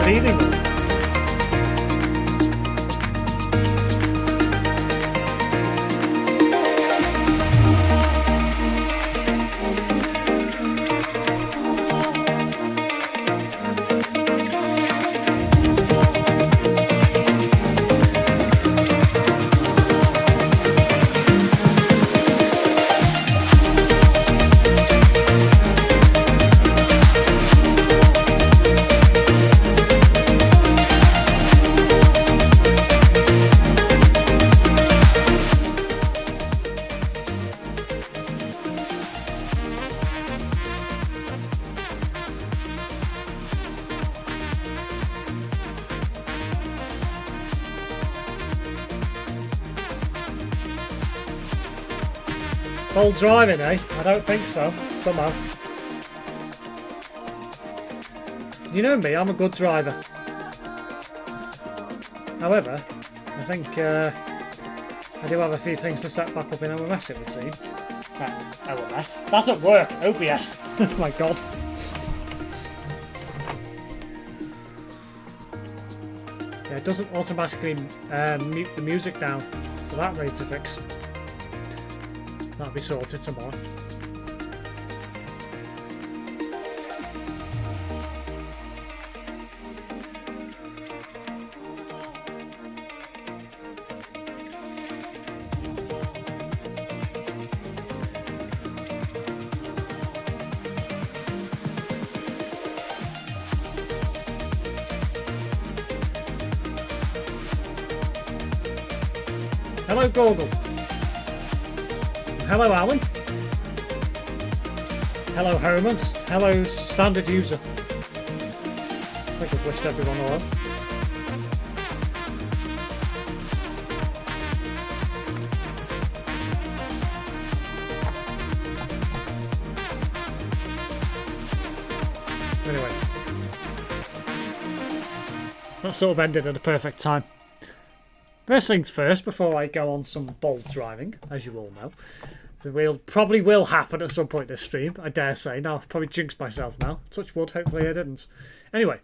Good evening. Bold driving, eh? I don't think so. Somehow. You know me, I'm a good driver. However, I think I do have a few things to set back up in OMS, it would seem. OMS? That's at work! OBS! Oh my god. Yeah, it doesn't automatically mute the music down, so that needs to fix. That'll be sorted tomorrow. Hello, Goggle. Hello, Alan. Hello, Hermans. Hello, standard user. I think I've wished everyone hello. Anyway, that sort of ended at a perfect time. First things first, before I go on some bold driving, as you all know, probably will happen at some point this stream, I dare say. Now, I've probably jinxed myself now. Touch wood, hopefully I didn't. Anyway,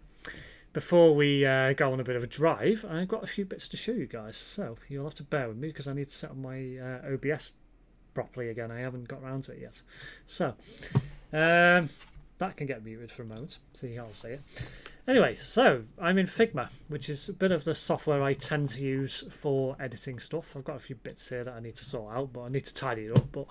before we go on a bit of a drive, I've got a few bits to show you guys. So, you'll have to bear with me because I need to set up my OBS properly again. I haven't got around to it yet. So, that can get muted for a moment, so you can't see it. Anyway, so I'm in Figma, which is a bit of the software I tend to use for editing stuff. I've got a few bits here that I need to sort out, but I need to tidy it up, but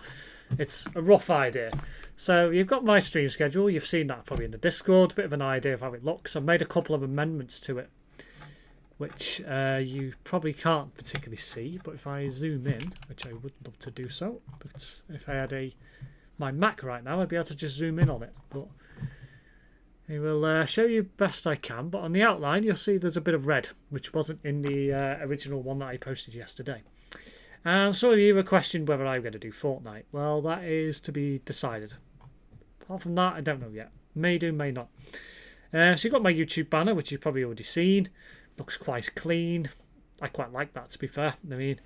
it's a rough idea. So you've got my stream schedule. You've seen that probably in the Discord, a bit of an idea of how it looks. I've made a couple of amendments to it, which you probably can't particularly see, but if I zoom in, which I would love to do so, but if I had my Mac right now, I'd be able to just zoom in on it, but I will show you best I can, but on the outline you'll see there's a bit of red, which wasn't in the original one that I posted yesterday. And some of you were questioning whether I'm going to do Fortnite. Well, that is to be decided. Apart from that, I don't know yet. May do, may not. So you've got my YouTube banner, which you've probably already seen. Looks quite clean. I quite like that, to be fair. I mean,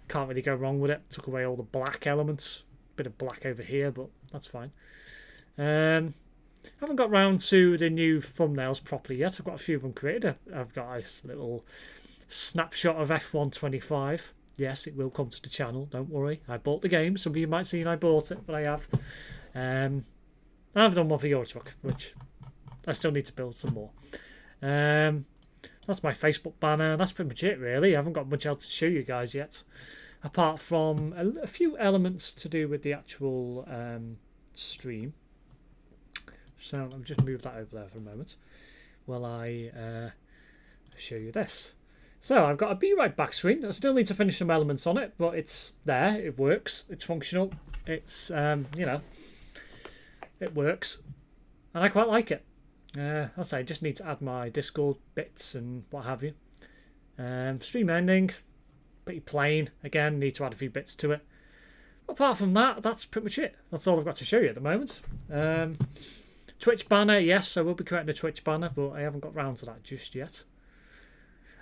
can't really go wrong with it. Took away all the black elements. Bit of black over here, but that's fine. Haven't got round to the new thumbnails properly yet. I've got a few of them created. I've got a little snapshot of F125. Yes, it will come to the channel. Don't worry. I bought the game. Some of you might see I bought it, but I have. I haven't done one for your truck, which I still need to build some more. That's my Facebook banner. That's pretty much it, really. I haven't got much else to show you guys yet, apart from a few elements to do with the actual stream. So I'll just move that over there for a moment while I show you this. So I've got a Be Right Back screen. I still need to finish some elements on it, but it's there. It works. It's functional. It's, you know, it works. And I quite like it. I'll say I just need to add my Discord bits and what have you. Stream ending, pretty plain. Again, need to add a few bits to it. Apart from that, that's pretty much it. That's all I've got to show you at the moment. Twitch banner, yes, I will be creating a Twitch banner, but I haven't got round to that just yet.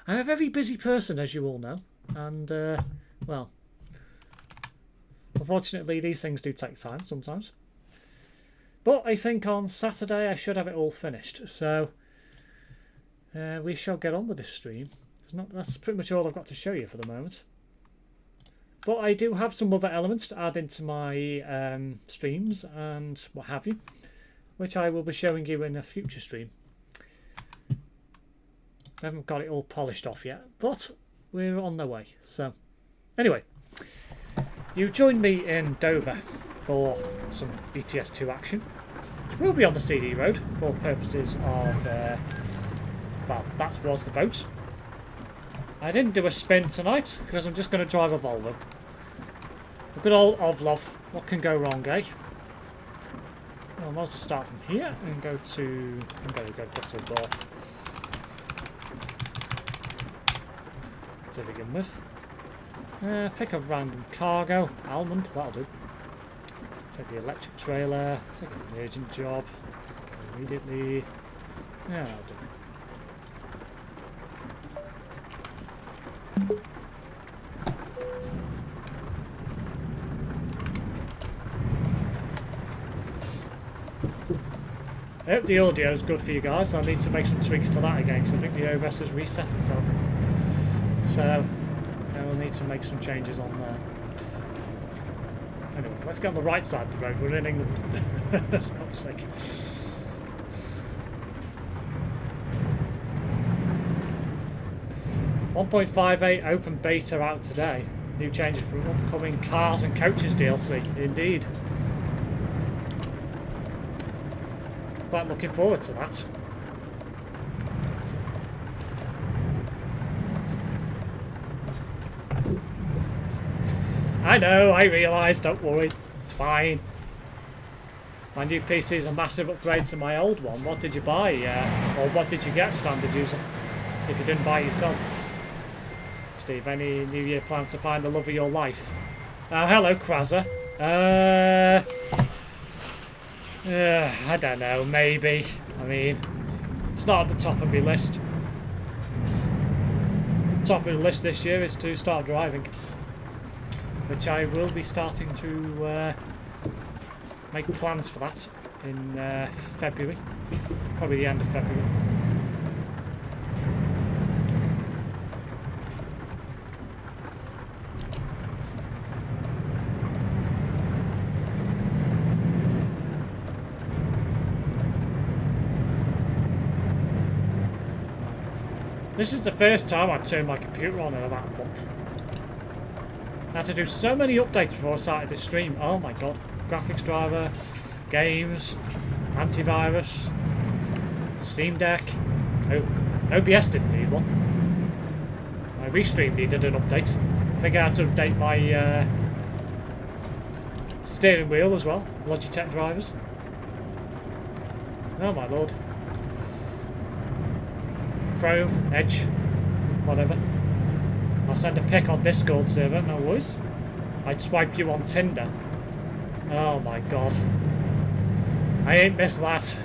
I'm a very busy person, as you all know, and, well, unfortunately, these things do take time sometimes. But I think on Saturday I should have it all finished, so we shall get on with this stream. That's pretty much all I've got to show you for the moment. But I do have some other elements to add into my streams and what have you, which I will be showing you in a future stream. I haven't got it all polished off yet, but we're on the way. So, anyway, you joined me in Dover for some BTS2 action, which will be on the CD road for purposes of, well, that was the vote. I didn't do a spin tonight because I'm just going to drive a Volvo. A good old Ovlov. What can go wrong, eh? Well, I might as well start from here and go to... I'm going to go to Dusseldorf to begin with. Pick a random cargo. Almond, that'll do. Take the electric trailer. Take an urgent job. Take it immediately. Yeah, that'll do. I hope the audio is good for you guys. I need to make some tweaks to that again because I think the OBS has reset itself. So I will need to make some changes on there. Anyway, let's get on the right side of the road. We're in England. For God's sake. .58 open beta out today. New changes for upcoming Cars and Coaches DLC. Indeed. Quite looking forward to that. I know, I realise, don't worry. It's fine. My new PC is a massive upgrade to my old one. What did you buy? Or what did you get, standard user? If you didn't buy it yourself. Steve, any New Year plans to find the love of your life? Oh, hello, Kraza. I don't know, maybe. I mean, it's not at the top of my list. Top of the list this year is to start driving, which I will be starting to make plans for that in February, probably the end of February. This is the first time I've turned my computer on in about a month. I had to do so many updates before I started this stream. Oh my god. Graphics driver, games, antivirus, Steam Deck. Oh, OBS didn't need one. My Restream needed an update. I think I had to update my steering wheel as well. Logitech drivers. Oh my lord. Chrome, Edge, whatever. I'll send a pic on Discord server, no worries. I'd swipe you on Tinder. Oh my god. I ain't missed that.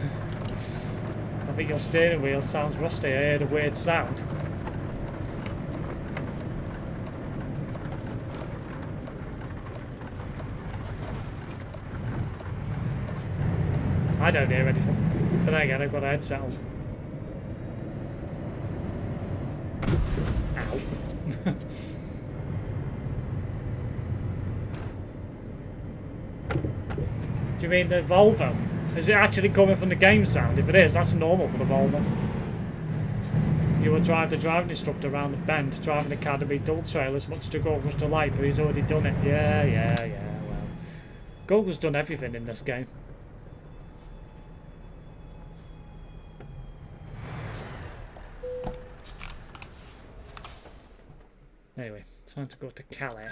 I think your steering wheel sounds rusty. I heard a weird sound. I don't hear anything. But then again, I've got a headset on. Do you mean the Volvo? Is it actually coming from the game sound? If it is, that's normal for the Volvo. You will drive the driving instructor around the bend. Driving academy dual trailers, much to Google's delight, but he's already done it. Yeah, well. Google's done everything in this game. Anyway, time to go to Calais.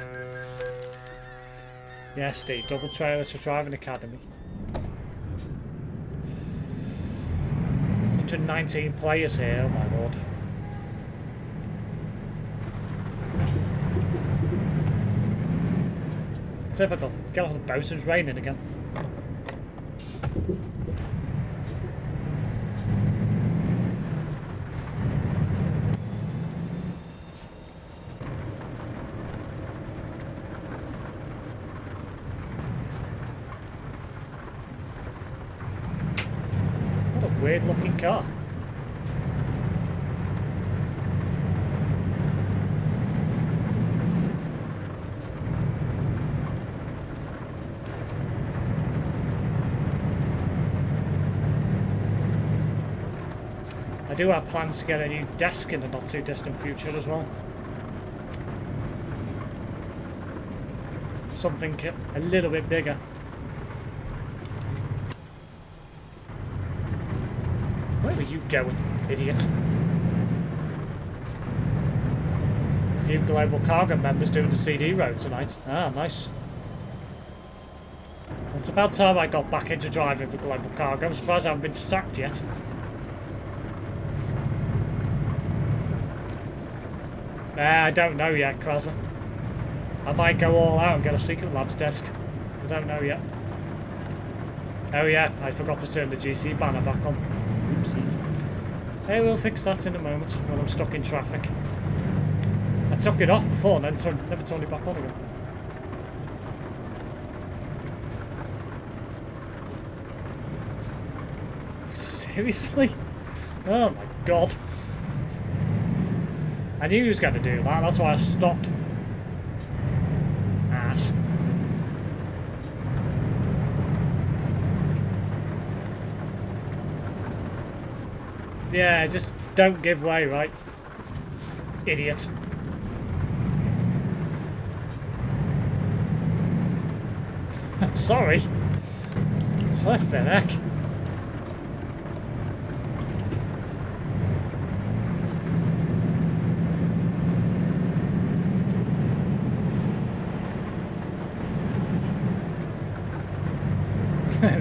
Yeah, Steve, double trailer to driving academy. 119 players here, oh my lord. Typical. Get off the boat, it's raining again. Weird looking car. I do have plans to get a new desk in the not too distant future as well. Something a little bit bigger. Where are you going, idiot? A few Global Cargo members doing the CD road tonight. Ah, nice. It's about time I got back into driving for Global Cargo. I'm surprised I haven't been sacked yet. I don't know yet, Krasner. I might go all out and get a Secret Labs desk. I don't know yet. Oh yeah, I forgot to turn the GC banner back on. Oopsie. Hey, we'll fix that in a moment when I'm stuck in traffic. I took it off before and then never turned it back on again. Seriously? Oh my god. I knew he was going to do that, that's why I stopped. Ass. Yeah, just don't give way, right? Idiot. Sorry. What the heck?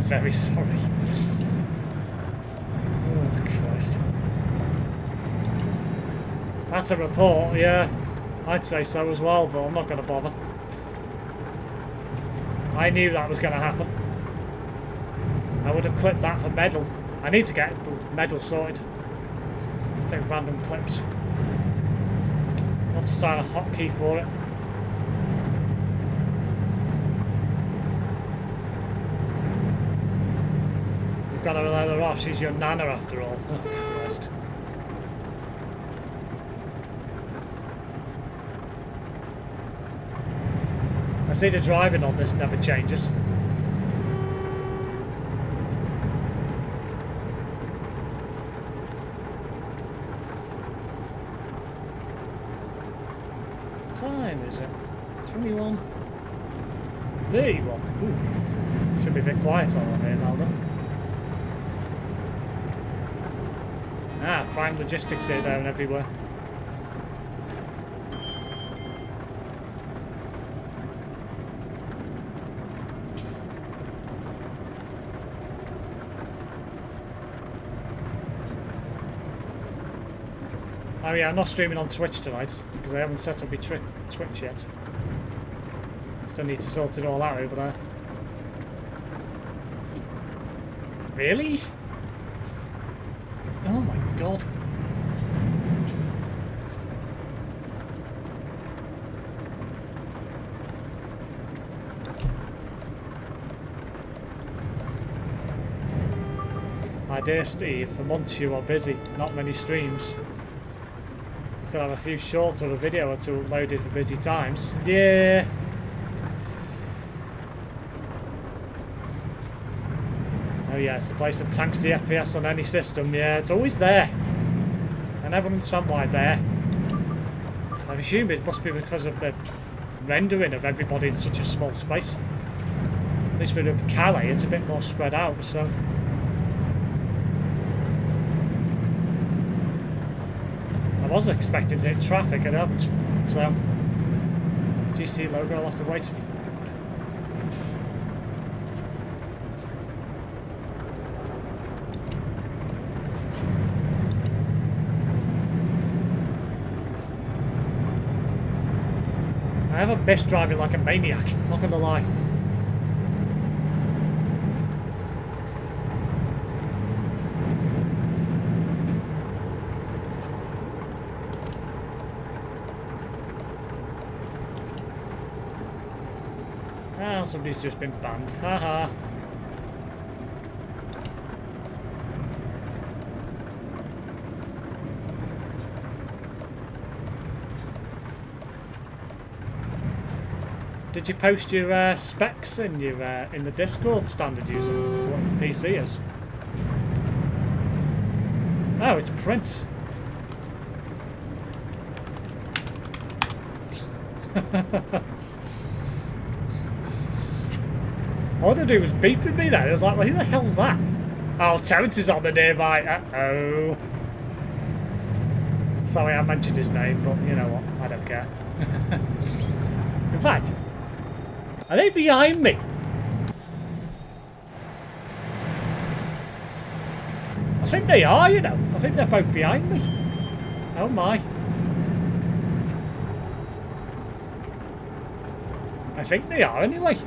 Very sorry. Oh, Christ. That's a report, yeah. I'd say so as well, but I'm not going to bother. I knew that was going to happen. I would have clipped that for medal. I need to get medal sorted. Take random clips. I want to sign a hotkey for it. You've got to let her off. She's your nana after all. Oh, Christ. I see the driving on this never changes. What time is it? 21. 31. Ooh. Should be a bit quieter on here now then. Ah, Prime Logistics here, there and everywhere. Oh yeah, I'm not streaming on Twitch tonight because I haven't set up my Twitch yet. Still need to sort it all out over there. Really? Oh my god. My dear Steve, for months you are busy, not many streams. Could have a few shorts or a video or two uploaded for busy times. Yeah. Oh yeah, it's the place that tanks the FPS on any system. Yeah, it's always there. I never understand why there. I assume it must be because of the rendering of everybody in such a small space. At least with Calais, it's a bit more spread out, so. I was expecting to hit traffic and I haven't, so GC logo, I'll have to wait. I haven't missed driving like a maniac, not gonna lie. Somebody's just been banned. Haha. Did you post your specs in your in the Discord standard user? What your PC is? Oh, it's Prince. All I do was beeping me then. I was like, well, who the hell's that? Oh, Terence is on the nearby. Uh-oh. Sorry, I mentioned his name, but you know what? I don't care. In fact, are they behind me? I think they are, you know. I think they're both behind me. Oh my. I think they are anyway.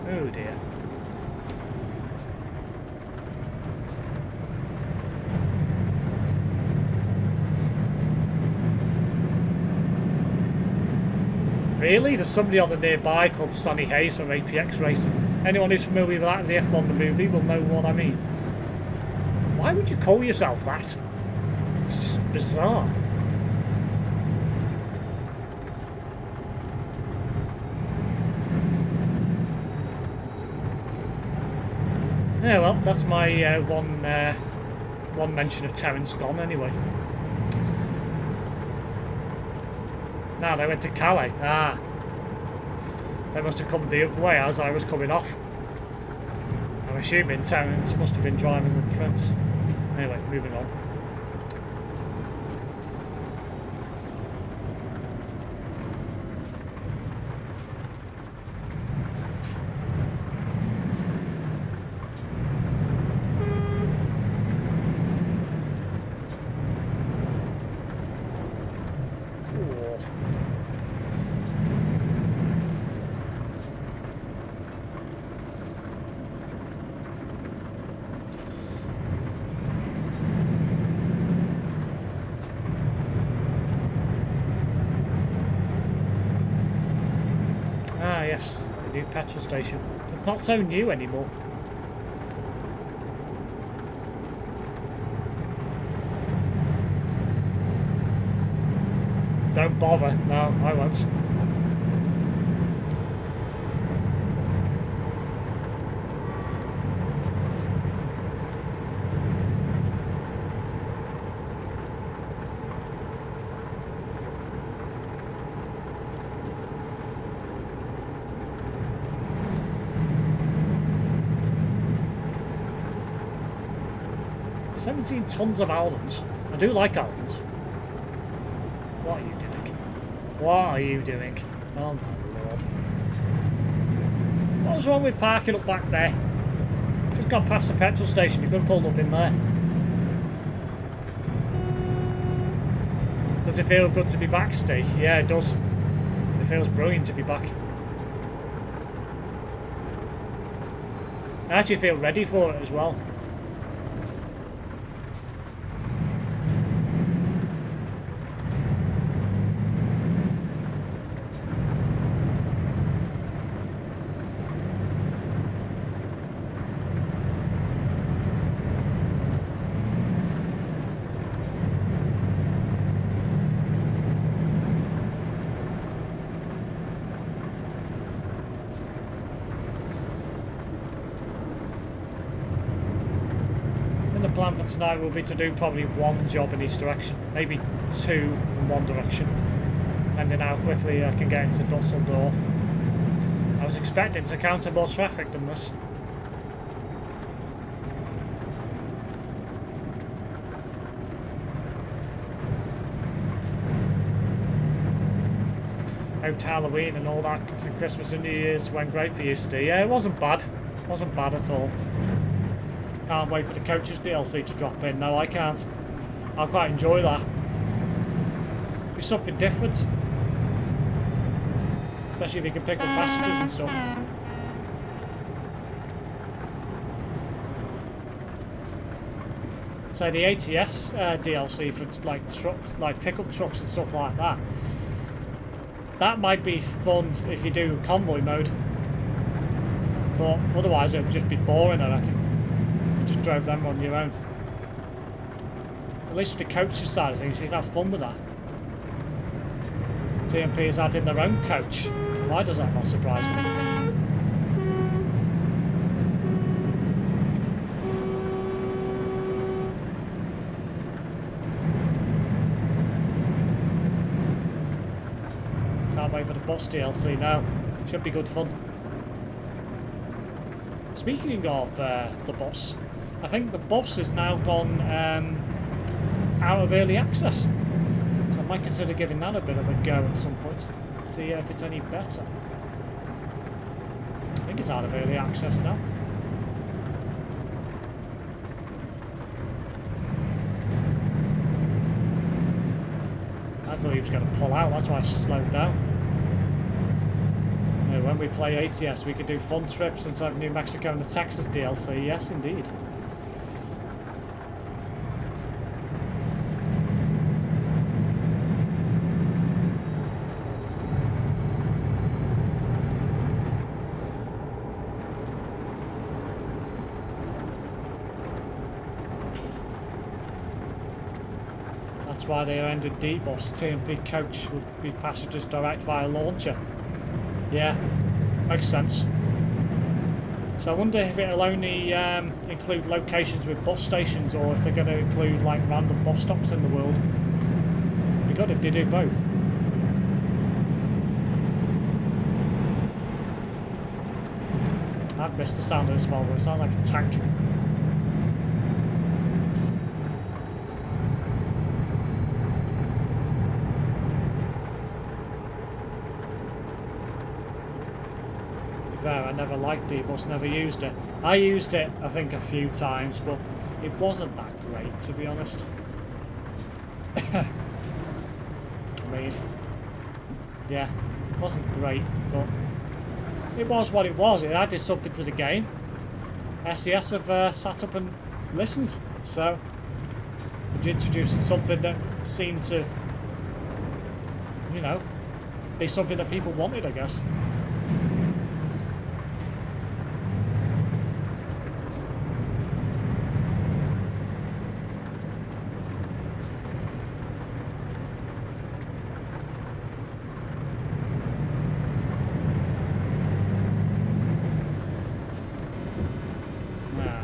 Oh dear. Really? There's somebody on the nearby called Sonny Hayes from APX Racing. Anyone who's familiar with that in the F1 the movie will know what I mean. Why would you call yourself that? It's just bizarre. Yeah, well, that's my one mention of Terence gone anyway. Now they went to Calais. Ah. They must have come the other way as I was coming off. I'm assuming Terence must have been driving with Prince. Anyway, moving on. Ah yes, the new petrol station. It's not so new anymore. Don't bother. No, I won't. "17 tons of almonds." I do like almonds. What are you doing? What are you doing? Oh my lord. What was wrong with parking up back there? Just gone past the petrol station, you could have pulled up in there. Does it feel good to be back, Steve? Yeah, it does. It feels brilliant to be back. I actually feel ready for it as well. Plan for tonight will be to do probably one job in each direction, maybe two in one direction, depending how quickly I can get into Dusseldorf. I was expecting to encounter more traffic than this. Hoped Halloween and all that to Christmas and New Year's went great for you, Steve. Yeah, it wasn't bad. It wasn't bad at all. Can't wait for the Coaches DLC to drop in. No, I can't. I'll quite enjoy that. Be something different. Especially if you can pick up passengers and stuff. So the ATS DLC for like pickup trucks and stuff like that. That might be fun if you do convoy mode. But otherwise it would just be boring, I reckon. Just drove them on your own. At least with the coaches side of things, you can have fun with that. TMP has added their own coach. Why does that not surprise me? boss DLC now. Should be good fun. Speaking of the boss, I think the boss has now gone out of early access. So I might consider giving that a bit of a go at some point. See if it's any better. I think it's out of early access now. I thought he was going to pull out, that's why I slowed down. When we play ATS, we could do fun trips inside of New Mexico and the Texas DLC. Yes, indeed. That's why they ended D-Bus. TMP coach would be passengers direct via launcher. Yeah, makes sense. So I wonder if it'll only include locations with bus stations, or if they're going to include like random bus stops in the world. It'd be good if they do both. I've missed the sound of this Volvo. It sounds like a tank. I never liked D-Bus, never used it. I used it, I think, a few times, but it wasn't that great, to be honest. I mean, yeah, it wasn't great, but it was what it was. It added something to the game. SES have sat up and listened, so we're introducing something that seemed to, you know, be something that people wanted, I guess.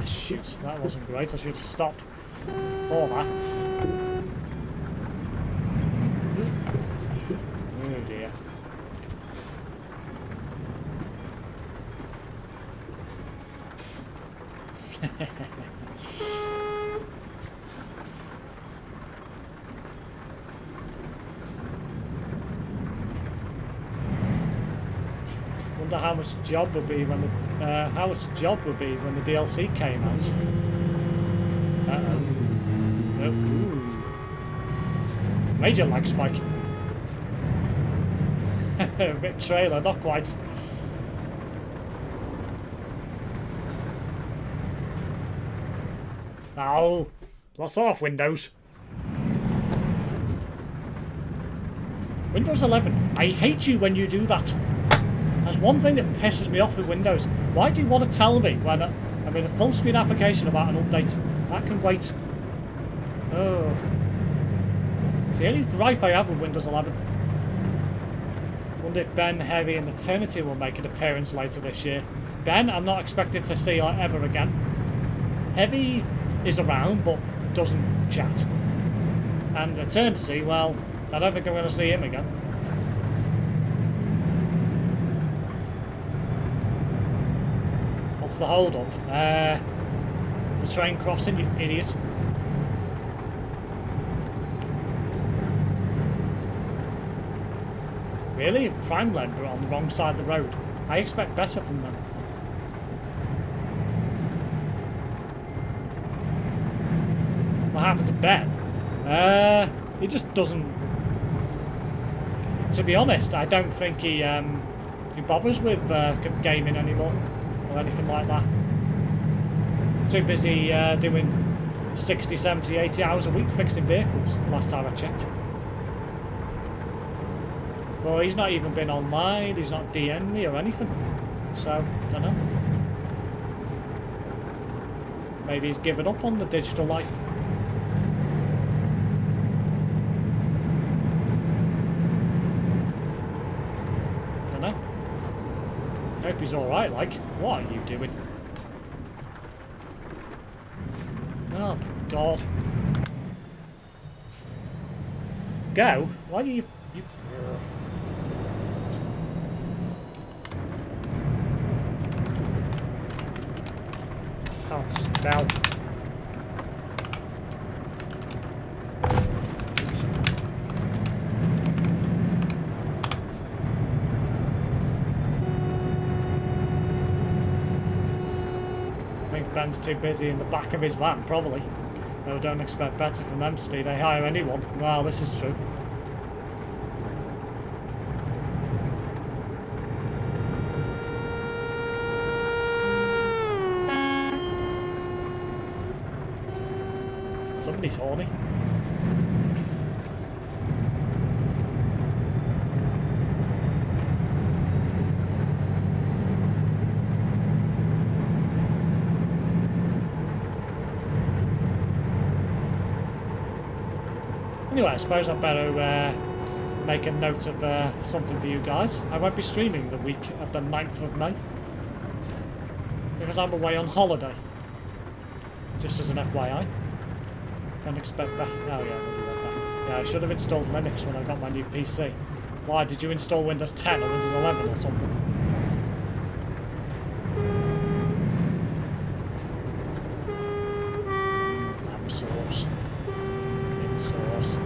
Shoot, that wasn't great. I should have stopped for that. Oh dear. Wonder how much job would be when the DLC came out. Uh-oh. Ooh. Major lag spike. A bit trailer, not quite. Ow! Lost off, Windows. Windows 11. I hate you when you do that. That's one thing that pisses me off with Windows. Why do you want to tell me when I'm in a full screen application about an update? That can wait. Oh. It's the only gripe I have with Windows 11. Wonder if Ben, Heavy and Eternity will make an appearance later this year. Ben, I'm not expecting to see ever again. Heavy is around, but doesn't chat. And Eternity, well, I don't think I'm going to see him again. What's the hold up? The train crossing, you idiot. Really? Prime led but on the wrong side of the road. I expect better from them. What happened to Ben? He just doesn't... To be honest, I don't think he bothers with gaming anymore. Or anything like that. Too busy doing 60, 70, 80 hours a week fixing vehicles, last time I checked. Well, he's not even been online, he's not DM'd me or anything. So, I don't know. Maybe he's given up on the digital life. Don't know. Hope he's alright, like. What are you doing? Oh my god. Go? Why do you... can't spell. I think Ben's too busy in the back of his van, probably. No, don't expect better from them, Steve. They hire anyone. Well, this is true. Somebody's horny. Anyway, I suppose I'd better make a note of something for you guys. I won't be streaming the week of the 9th of May because I'm away on holiday. Just as an FYI. Don't expect that. Oh yeah, yeah, I should have installed Linux when I got my new PC. Why, did you install Windows 10 or Windows 11 or something? Source. In source.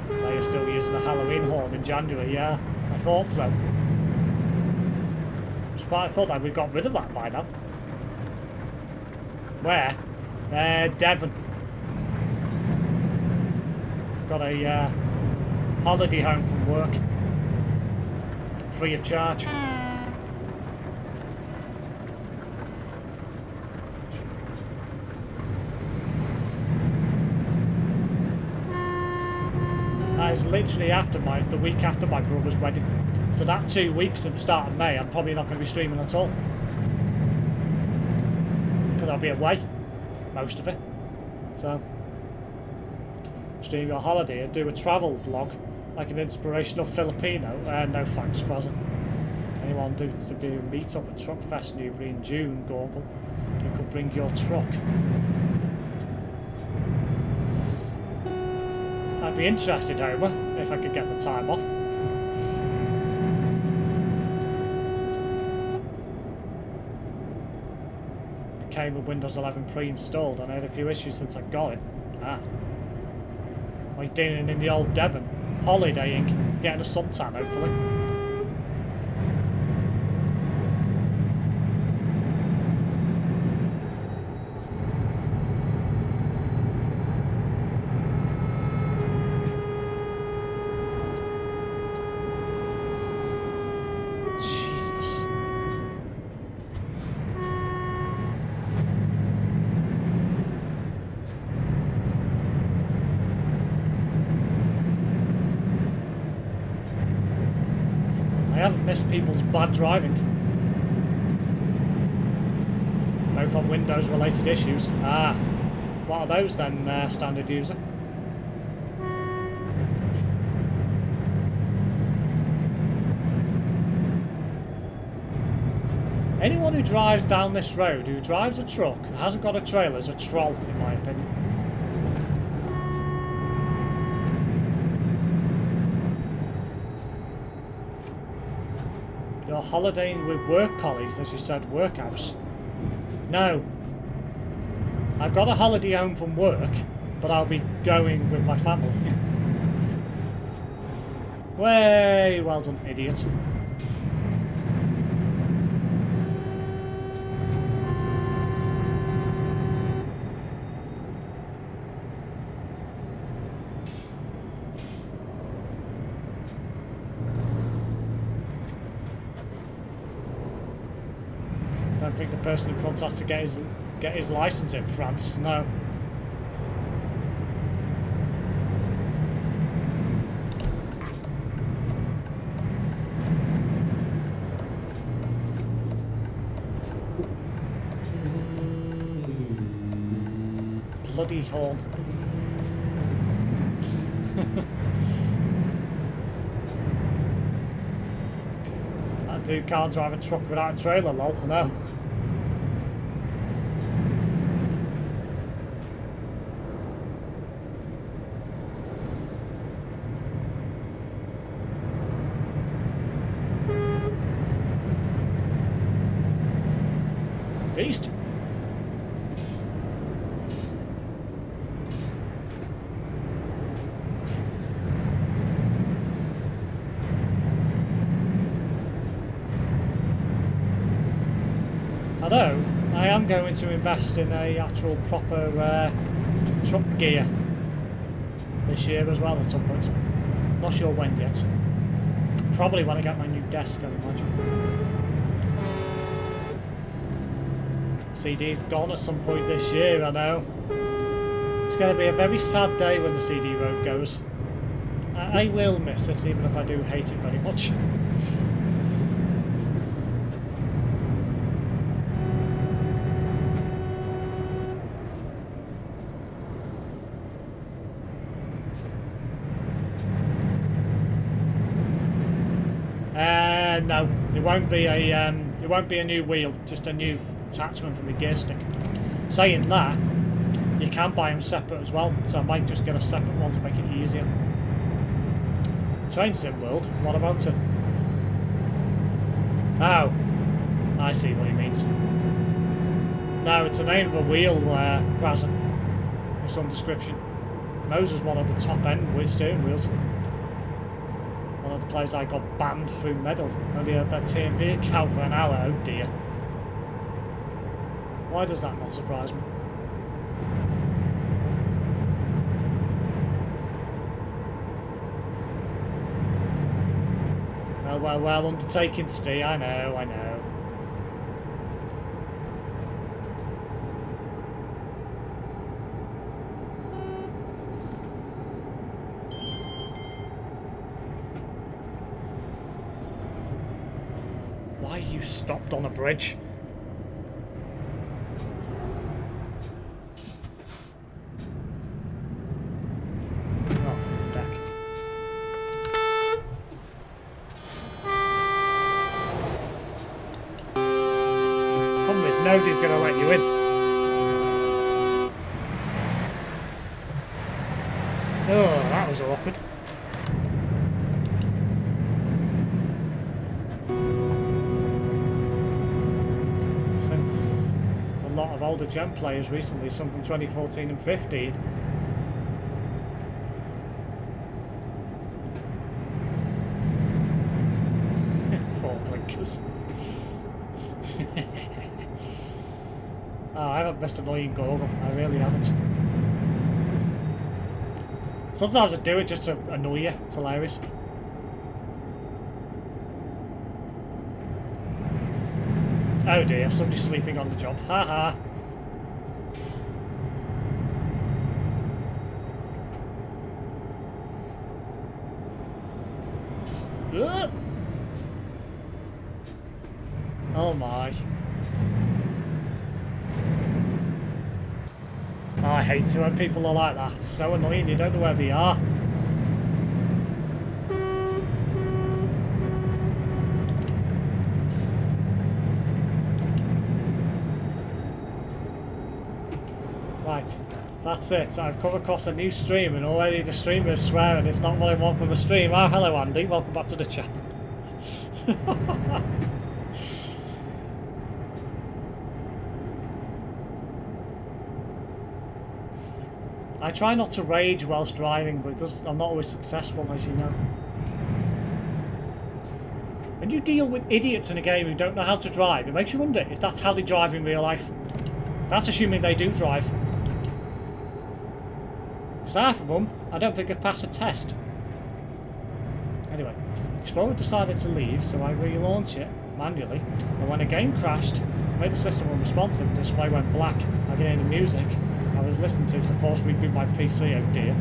Player's still using a Halloween horn in January, yeah. I thought so. I thought that we'd got rid of that by now. Where? Devon. Got a holiday home from work. Free of charge. That is literally the week after my brother's wedding. So that 2 weeks at the start of May, I'm probably not going to be streaming at all. Because I'll be away. Most of it. So, stream your holiday and do a travel vlog, like an inspirational Filipino. No thanks, present. Anyone due to be a meet-up at Truckfest Newbury in June, Gorgle, you could bring your truck. I'd be interested, Homer, if I could get the time off. Came with Windows 11 pre-installed and I had a few issues since I got it. Like dining in the old Devon, holidaying, getting a suntan hopefully. People's bad driving. Both on Windows related issues. What are those then, standard user? Anyone who drives down this road, who drives a truck, and hasn't got a trailer, is a troll, in my opinion. You're holidaying with work colleagues, as you said, workhouse. No. I've got a holiday home from work, but I'll be going with my family. Way well done, idiot. I think the person in front has to get his license in France. No. Bloody horn. That dude can't drive a truck without a trailer, lol. No. beast. Although, I am going to invest in a actual proper truck gear this year as well at some point. Not sure when yet. Probably when I get my new desk, I imagine. CD's gone at some point this year, I know. It's going to be a very sad day when the CD road goes. I will miss it, even if I do hate it very much. No, it won't be a new wheel, just a new attachment from the gear stick. Saying that, you can buy them separate as well, so I might just get a separate one to make it easier. Train Sim World, what about it? Oh, I see what he means. No, it's the name of a wheel, present of some description. Moser's one of the top end steering wheels. One of the players I got banned through medal. Only had that TMP account for an hour. Oh dear. Why does that not surprise me? Well, undertaking Steve, I know. Why you stopped on a bridge? Oh, fuck. Problem is, nobody's going to let you in. Oh, that was awkward. Since a lot of older gen players recently, some from 2014 and 15, four blinkers. Oh, I haven't missed annoying Gorgon, I really haven't. Sometimes I do it just to annoy you, it's hilarious. Oh dear, somebody's sleeping on the job, haha. Oh my. Oh, I hate it when people are like that. It's so annoying, you don't know where they are. Right, that's it. I've come across a new stream and already the streamer is swearing it's not what I want from a stream. Oh, hello Andy, welcome back to the channel. I try not to rage whilst driving, but I'm not always successful, as you know. When you deal with idiots in a game who don't know how to drive, it makes you wonder if that's how they drive in real life. That's assuming they do drive. Because half of them, I don't think have passed a test. Anyway, Explorer decided to leave, so I relaunch it manually, and when a game crashed, made the system unresponsive, the display went black, I could hear the music I was listening to, so forced reboot my PC, oh dear.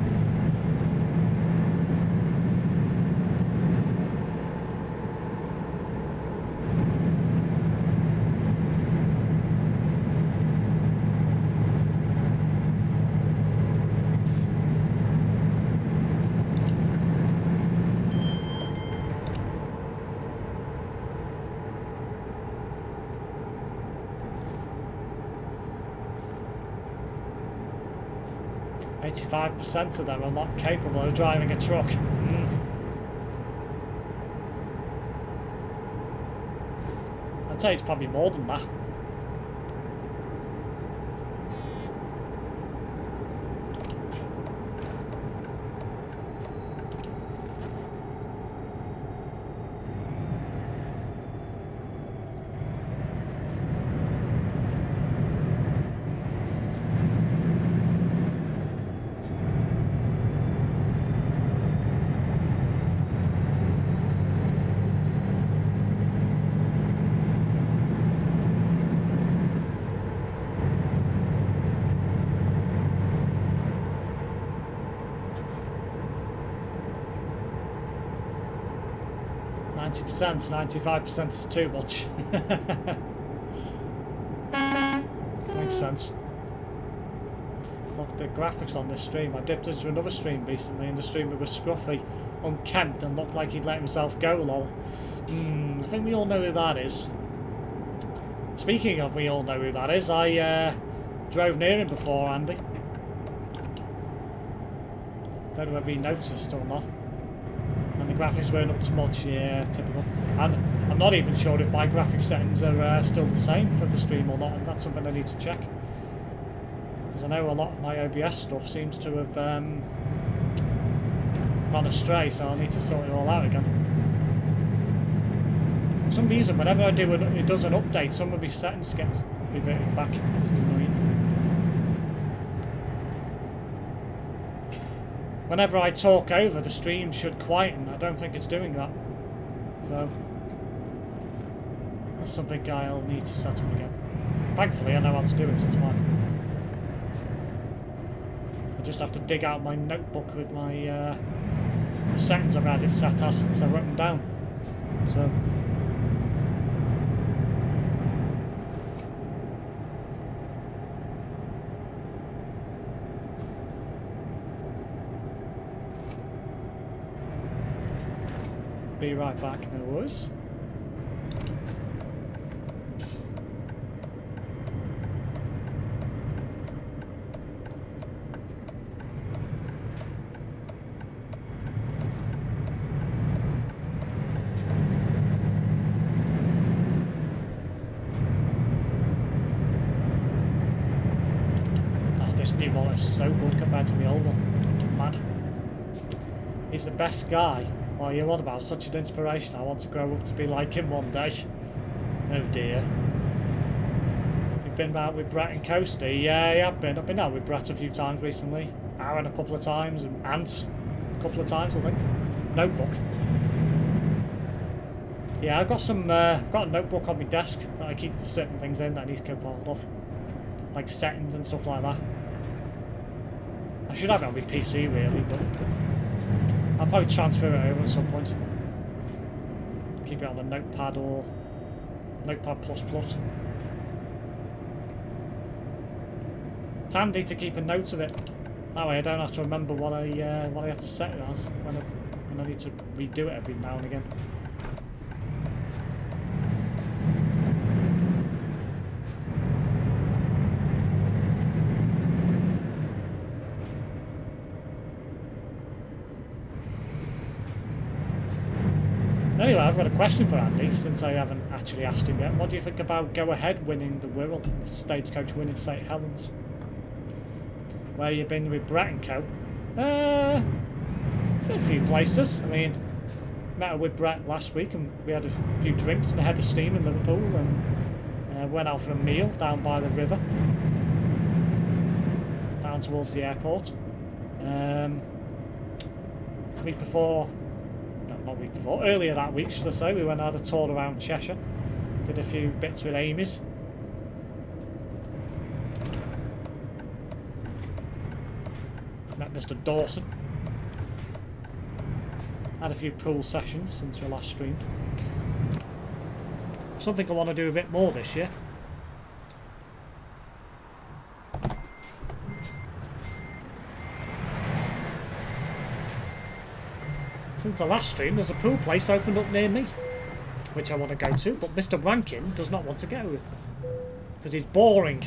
85% of them are not capable of driving a truck. I'd say it's probably more than that. 90%, 95% is too much. Makes sense. Look, the graphics on this stream. I dipped into another stream recently, and the streamer was scruffy, unkempt, and looked like he'd let himself go, lol. I think we all know who that is. Speaking of we all know who that is, I drove near him before, Andy. Don't know whether he noticed or not. And the graphics weren't up to much, yeah, typical. And I'm not even sure if my graphic settings are still the same for the stream or not, and that's something I need to check. Because I know a lot of my OBS stuff seems to have gone astray, so I need to sort it all out again. For some reason, whenever I do it does an update, some of my settings get reverted back, which is annoying. Whenever I talk over, the stream should quieten. I don't think it's doing that. So that's something I'll need to set up again. Thankfully, I know how to do it, so it's fine. I just have to dig out my notebook with my the settings I've had it set as, because I wrote them down. So be right back, no worries. Oh, this new one is so good compared to the old one. Mad. He's the best guy. Oh, you're on about such an inspiration. I want to grow up to be like him one day. Oh dear. You've been out with Brett and Coasty? Yeah, I've been out with Brett a few times recently. Aaron a couple of times, and Ant a couple of times, I think. Notebook. Yeah, I've got a notebook on my desk that I keep certain things in that I need to keep hold of. Like settings and stuff like that. I should have it on my PC really, but I'll probably transfer it over at some point. Keep it on a notepad or Notepad++. It's handy to keep a note of it. That way I don't have to remember what I have to set it as when I need to redo it every now and again. Anyway, I've got a question for Andy, since I haven't actually asked him yet. What do you think about Go Ahead winning the Wirral, the Stagecoach winning St Helens? Where you been with Brett and Co? A few places. I mean, met with Brett last week and we had a few drinks and a head of steam in Liverpool, and went out for a meal down by the river, down towards the airport. Week before... not week before, earlier that week should I say, we went and had a tour around Cheshire, did a few bits with Amy's. Met Mr Dawson. Had a few pool sessions since we last streamed. Something I want to do a bit more this year. Since the last stream, there's a pool place opened up near me, which I want to go to, but Mr. Rankin does not want to go with me, because he's boring.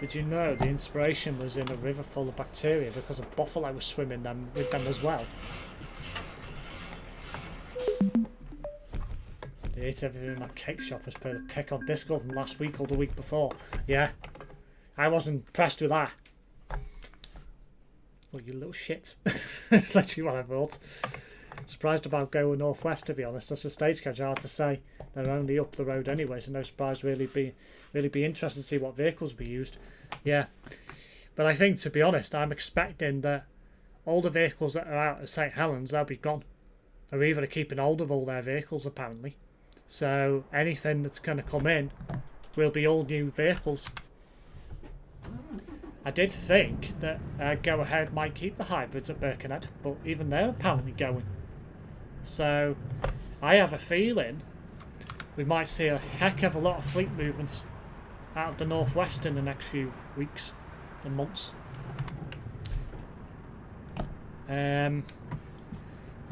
Did you know the inspiration was in a river full of bacteria because a buffalo was swimming with them as well? They ate everything in that cake shop as per the pic on Discord from last week or the week before. Yeah, I wasn't impressed with that. Well, you little shit. That's literally what I thought. Surprised about Go Northwest, to be honest. That's for Stagecoach, hard to say. They're only up the road anyway, so no surprise. Really be interested to see what vehicles be used. Yeah, but I think, to be honest, I'm expecting that all the vehicles that are out of St Helens, they'll be gone. They're either keeping hold of all their vehicles apparently. So anything that's going to come in will be all new vehicles. I did think that Go Ahead might keep the hybrids at Birkenhead, but even they're apparently going. So I have a feeling we might see a heck of a lot of fleet movements out of the northwest in the next few weeks and months.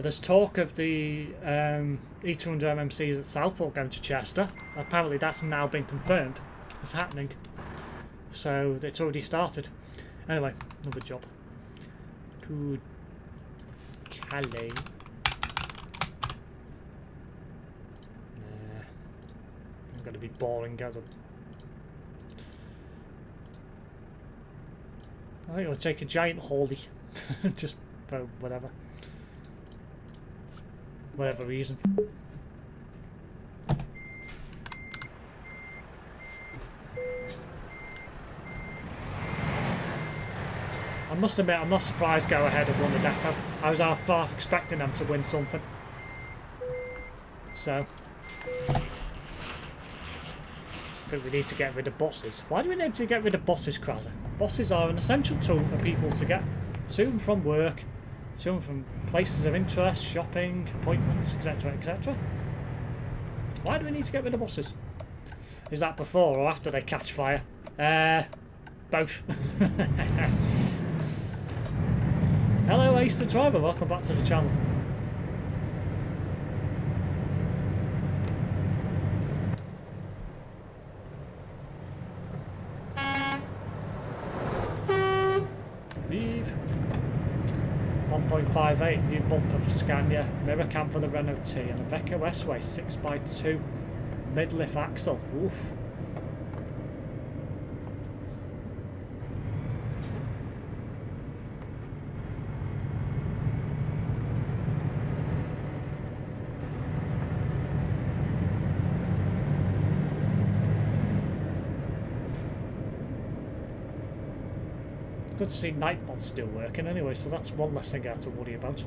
There's talk of the E200 MMCs at Southport going to Chester. Apparently that's now been confirmed. It's happening. So it's already started. Anyway, another job. To Calais. I'm going to be boring as a... I think I'll take a giant haulie. Just for whatever reason. I must admit, I'm not surprised Go Ahead have won the depot. I was half expecting them to win something. So, I think we need to get rid of buses. Why do we need to get rid of buses, Crasser? Buses are an essential tool for people to get to and from work, to and from places of interest, shopping, appointments, etc, etc. Why do we need to get rid of buses? Is that before or after they catch fire? Both. Hello Ace the Driver, welcome back to the channel. Leave. 1.58, new bumper for Scania, mirror cam for the Renault T, and a Vecchio S-Way 6x2 mid-lift axle. Oof. Good to see Nightbot's still working anyway, so that's one less thing I have to worry about.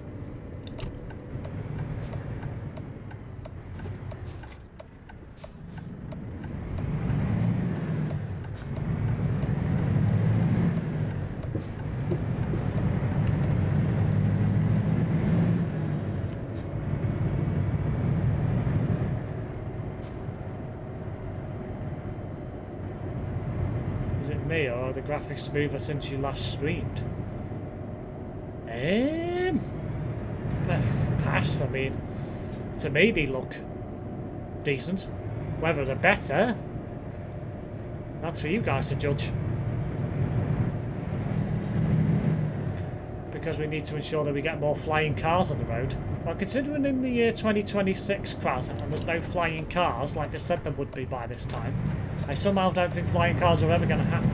Is it me, or are the graphics smoother since you last streamed? Pass, I mean, to me they look decent. Whether they're better, that's for you guys to judge. Because we need to ensure that we get more flying cars on the road. Well, considering in the year 2026, Kraz, and there's no flying cars like they said there would be by this time, I somehow don't think flying cars are ever going to happen.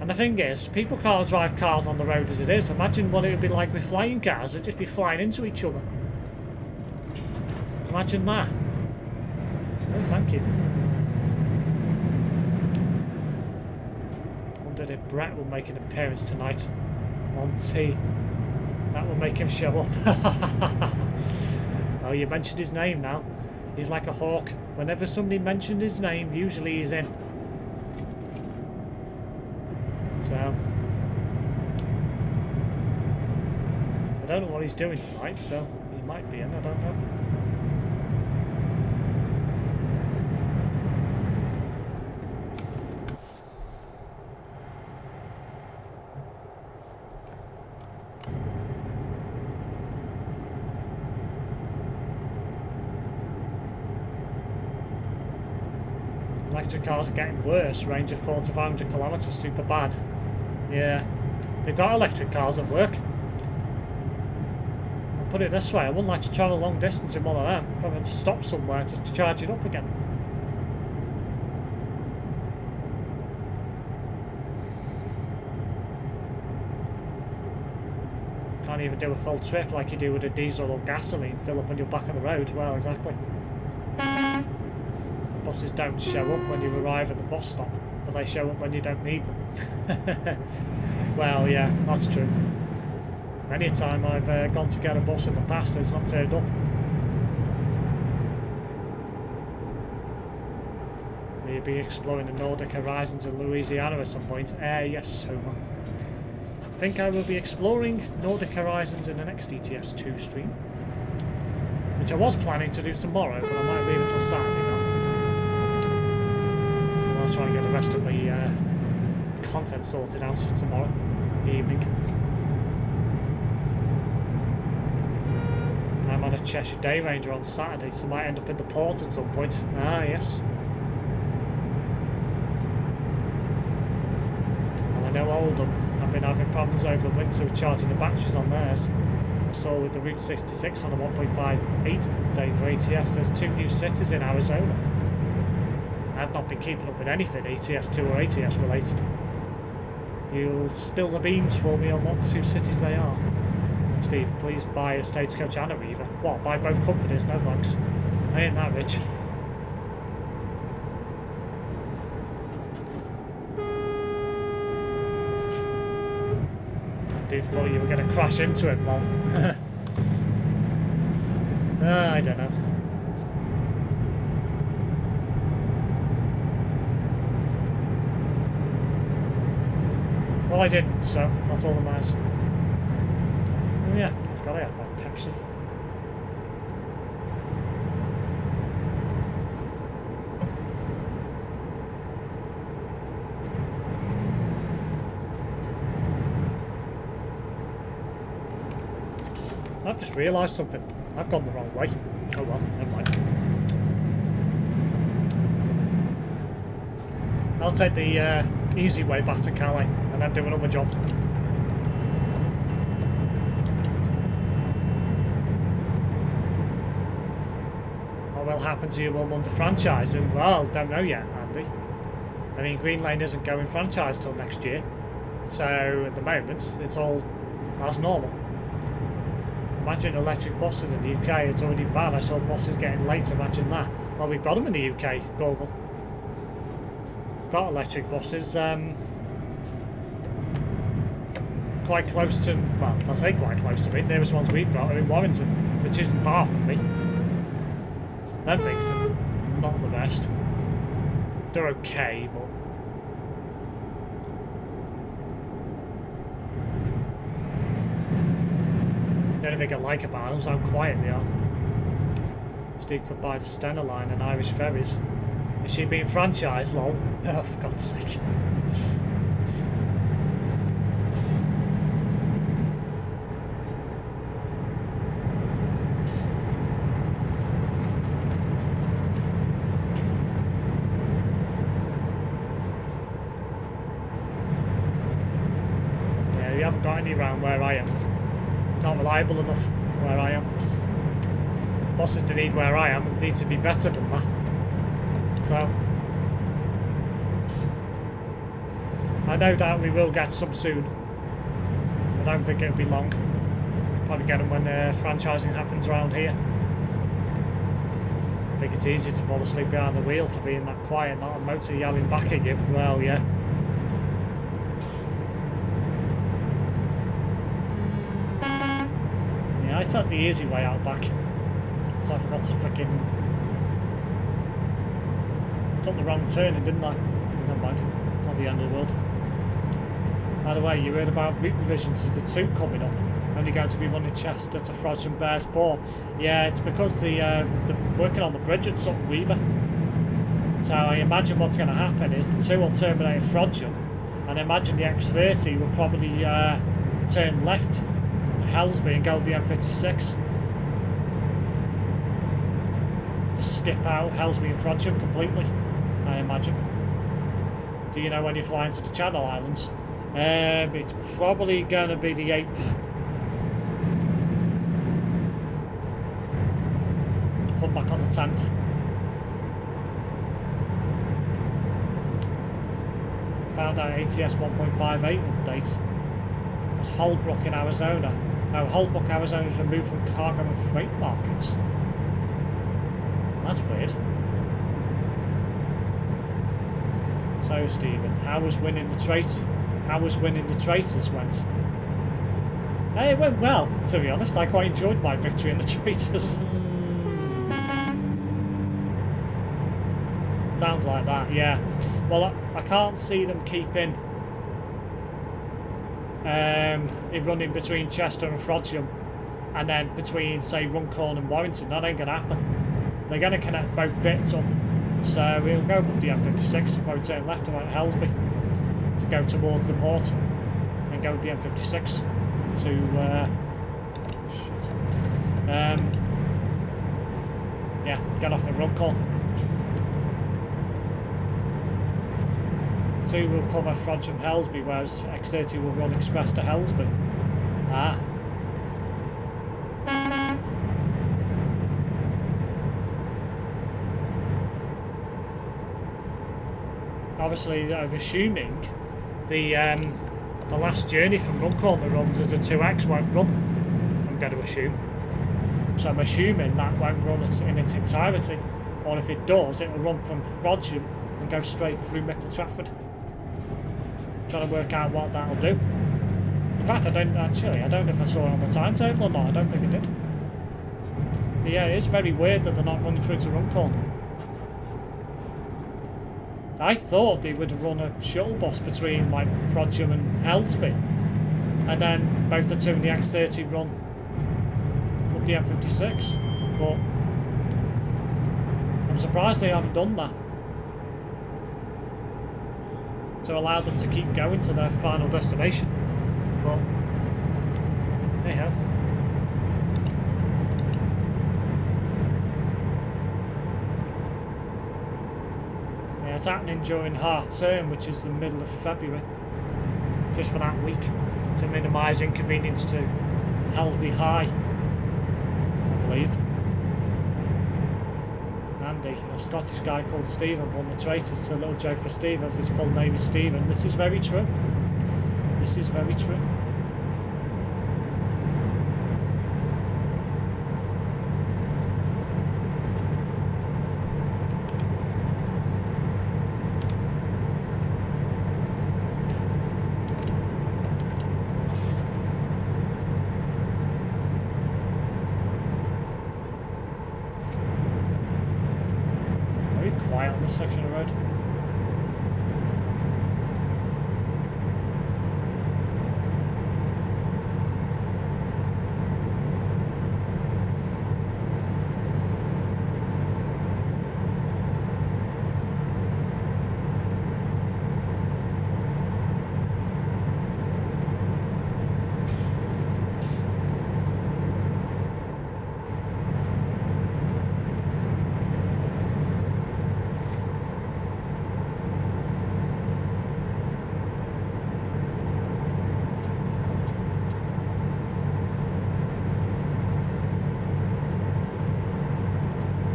And the thing is, people can't drive cars on the road as it is. Imagine what it would be like with flying cars. They'd just be flying into each other. Imagine that. Oh, thank you. Wondered if Brett will make an appearance tonight on T. That will make him show up. Oh, you mentioned his name now. He's like a hawk. Whenever somebody mentioned his name, usually he's in. So, I don't know what he's doing tonight, so he might be in, I don't know. Electric cars are getting worse, range of 400 to 500 kilometres, super bad. Yeah, they've got electric cars at work. I'll put it this way, I wouldn't like to travel a long distance in one of them. Probably have to stop somewhere just to charge it up again. Can't even do a full trip like you do with a diesel or gasoline, fill up on your back of the road. Well, exactly. Buses don't show up when you arrive at the bus stop. but they show up when you don't need them. Well, yeah, that's true. Many a time I've gone to get a bus in the past and it's not turned up. We'll be exploring the Nordic horizons in Louisiana at some point. Yes, Homer. I think I will be exploring Nordic horizons in the next ETS2 stream, which I was planning to do tomorrow, but I might leave it till Saturday now. So I'll try and get the rest of my content sorted out tomorrow evening. I'm on a Cheshire Day Ranger on Saturday, so I might end up in the port at some point. Ah, yes. And I know Oldham have been having problems over the winter with charging the batteries on theirs. I saw with the Route 66 on a 1.58 day for ATS, there's 2 new cities in Arizona. I've not been keeping up with anything ETS2 or ATS related. You'll spill the beans for me on what 2 cities they are. Steve, please buy a Stagecoach and a Reaver. What, buy both companies? No thanks. I ain't that rich. I did thought you were going to crash into it, Mom. I don't know. Well, I didn't, so that's all that matters. Oh yeah, I've got to have my Pepsi. I've just realised something. I've gone the wrong way. Oh well, never mind. I'll take the easy way back to Calais and then do another job. What will happen to your one under franchising? Well, don't know yet, Andy. I mean, Green Lane isn't going franchise till next year, so at the moment it's all as normal. Imagine electric buses in the UK, it's already bad. I saw buses getting late, imagine that. Well, we've got them in the UK, Gorgle. Got electric buses, quite close to, well, I say quite close to me, the nearest ones we've got are in Warrington, which isn't far from me. Them things are not the best. They're okay, but the only thing I like about them is how quiet they are. Steve could buy the Stena line and Irish ferries. Is she being franchised, lol? Oh, for God's sake. Yeah, we haven't got any around where I am. Not reliable enough where I am. Bosses that need where I am need to be better than that. So I no doubt we will get some soon. I don't think it'll be long. Probably get them when franchising happens around here. I think it's easier to fall asleep behind the wheel for being that quiet, not a motor yelling back at you. Well, yeah. Yeah, I took the easy way out back. So I forgot to freaking... took the wrong turning, didn't I? Never mind. Not the end of the world. By the way, you heard about route revisions to the 2 coming up. Only going to be running Chester to Frodsham and Bears Port. Yeah, it's because they're working on the bridge at Sutton Weaver. So I imagine what's going to happen is the 2 will terminate at Frodsham, and I imagine the X30 will probably turn left at Helsby and go to the M56. To skip out Helsby and Frodsham completely, I imagine. Do you know when you're flying to the Channel Islands? It's probably going to be the 8th. Come back on the 10th. Found out ATS 1.58 update. That's Holbrook in Arizona. No, Holbrook, Arizona is removed from cargo and freight markets. That's weird. So, Stephen, how was winning the traitors went? It went well, to be honest. I quite enjoyed my victory in the traitors. Sounds like that, yeah. Well, I can't see them keeping it running between Chester and Frodsham, and then between, say, Runcorn and Warrington. That ain't going to happen. They're going to connect both bits up. So we'll go up the M56, probably turn left about Helsby to go towards the port, and go up the M56 to yeah, get off at Runcorn. 2 will cover Frodsham Helsby, whereas X30 will run express to Helsby. Obviously, I'm assuming the last journey from Runcorn that runs as a 2X won't run. I'm going to assume. So I'm assuming that won't run in its entirety, or if it does, it'll run from Frodsham and go straight through Mickle Trafford. Trying to work out what that'll do. In fact, I don't know if I saw it on the timetable or not. I don't think it did. But yeah, it is very weird that they're not running through to Runcorn. I thought they would run a shuttle bus between like Frodsham and Helsby, and then both the 2 and the X30 run up the M56. But I'm surprised they haven't done that, to allow them to keep going to their final destination. But anyhow, yeah, it's happening during half term, which is the middle of February, just for that week, to minimise inconvenience to Helsby High, I believe. Andy, a Scottish guy called Stephen, won the traitors. It's a little joke for Steve, as his full name is Stephen. This is very true. This is very true. Quiet on this section of road.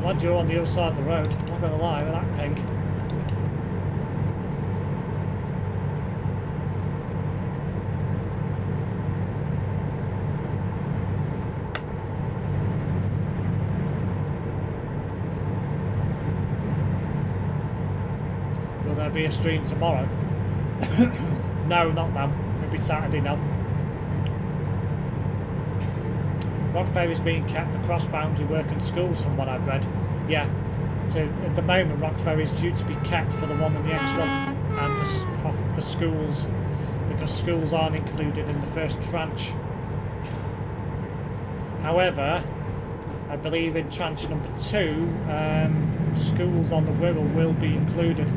Glad you're on the other side of the road, not gonna lie, with that pink. Will there be a stream tomorrow? No, not now. It'll be Saturday now. Rock Ferry is being kept for cross-boundary work and schools, from what I've read. Yeah. So at the moment, Rock Ferry is due to be kept for the 1 and the X1, and for schools, because schools aren't included in the first tranche. However, I believe in tranche number 2, schools on the Wirral will be included.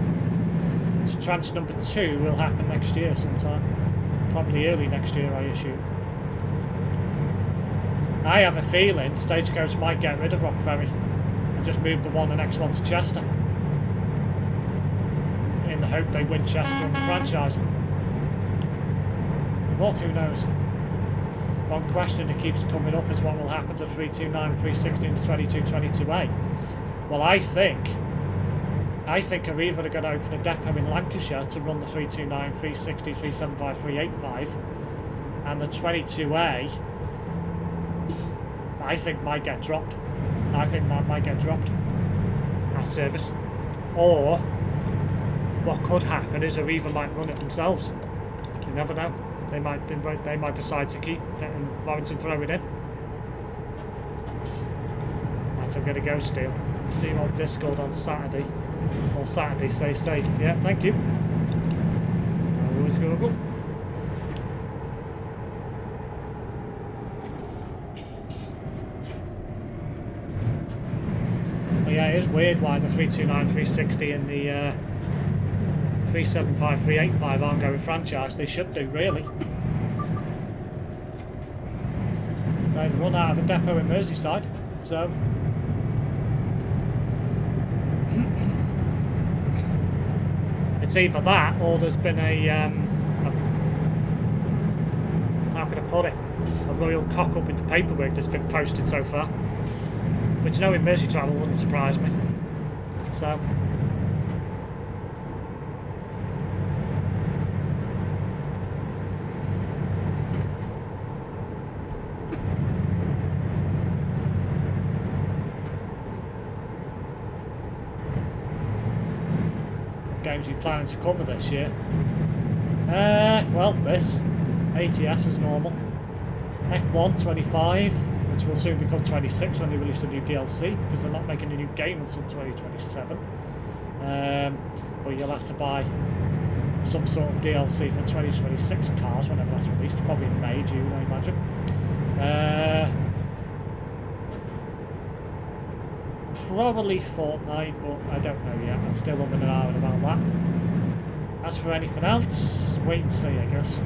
So tranche number 2 will happen next year sometime, probably early next year, I assume. I have a feeling Stagecoach might get rid of Rock Ferry and just move the 1 and X1 to Chester, in the hope they win Chester and the franchise. But who knows? One question that keeps coming up is what will happen to 329, 360 and the 2222A. Well, I think Arriva are going to open a depot in Lancashire to run the 329, 360, 375, 385, and the 22A I think might get dropped. I think that might get dropped, that service. Or what could happen is Arriva might run it themselves. You never know. They might decide to keep letting Warrington throw it in. Right, I'm going to go, Steel. See you on Discord on Saturday. Or Saturday, stay safe. Yeah, thank you. Always Google. But yeah, it is weird why the 329, 360 and the 375, 385 aren't going franchise. They should do, really. They've run out of a depot in Merseyside, so it's either that or there's been a how can I put it, a royal cock up in the paperwork that's been posted so far, which knowing Mersey travel wouldn't surprise me. So games you're planning to cover this year? Well, this ATS is normal. F1 25, which will soon become 26 when they release a new DLC, because they're not making a new game until 2027. But you'll have to buy some sort of DLC for 2026 cars whenever that's released, probably in May, June, I imagine. Probably Fortnite, but I don't know yet. I'm still umming and ahhing about that. As for anything else, wait and see, I guess.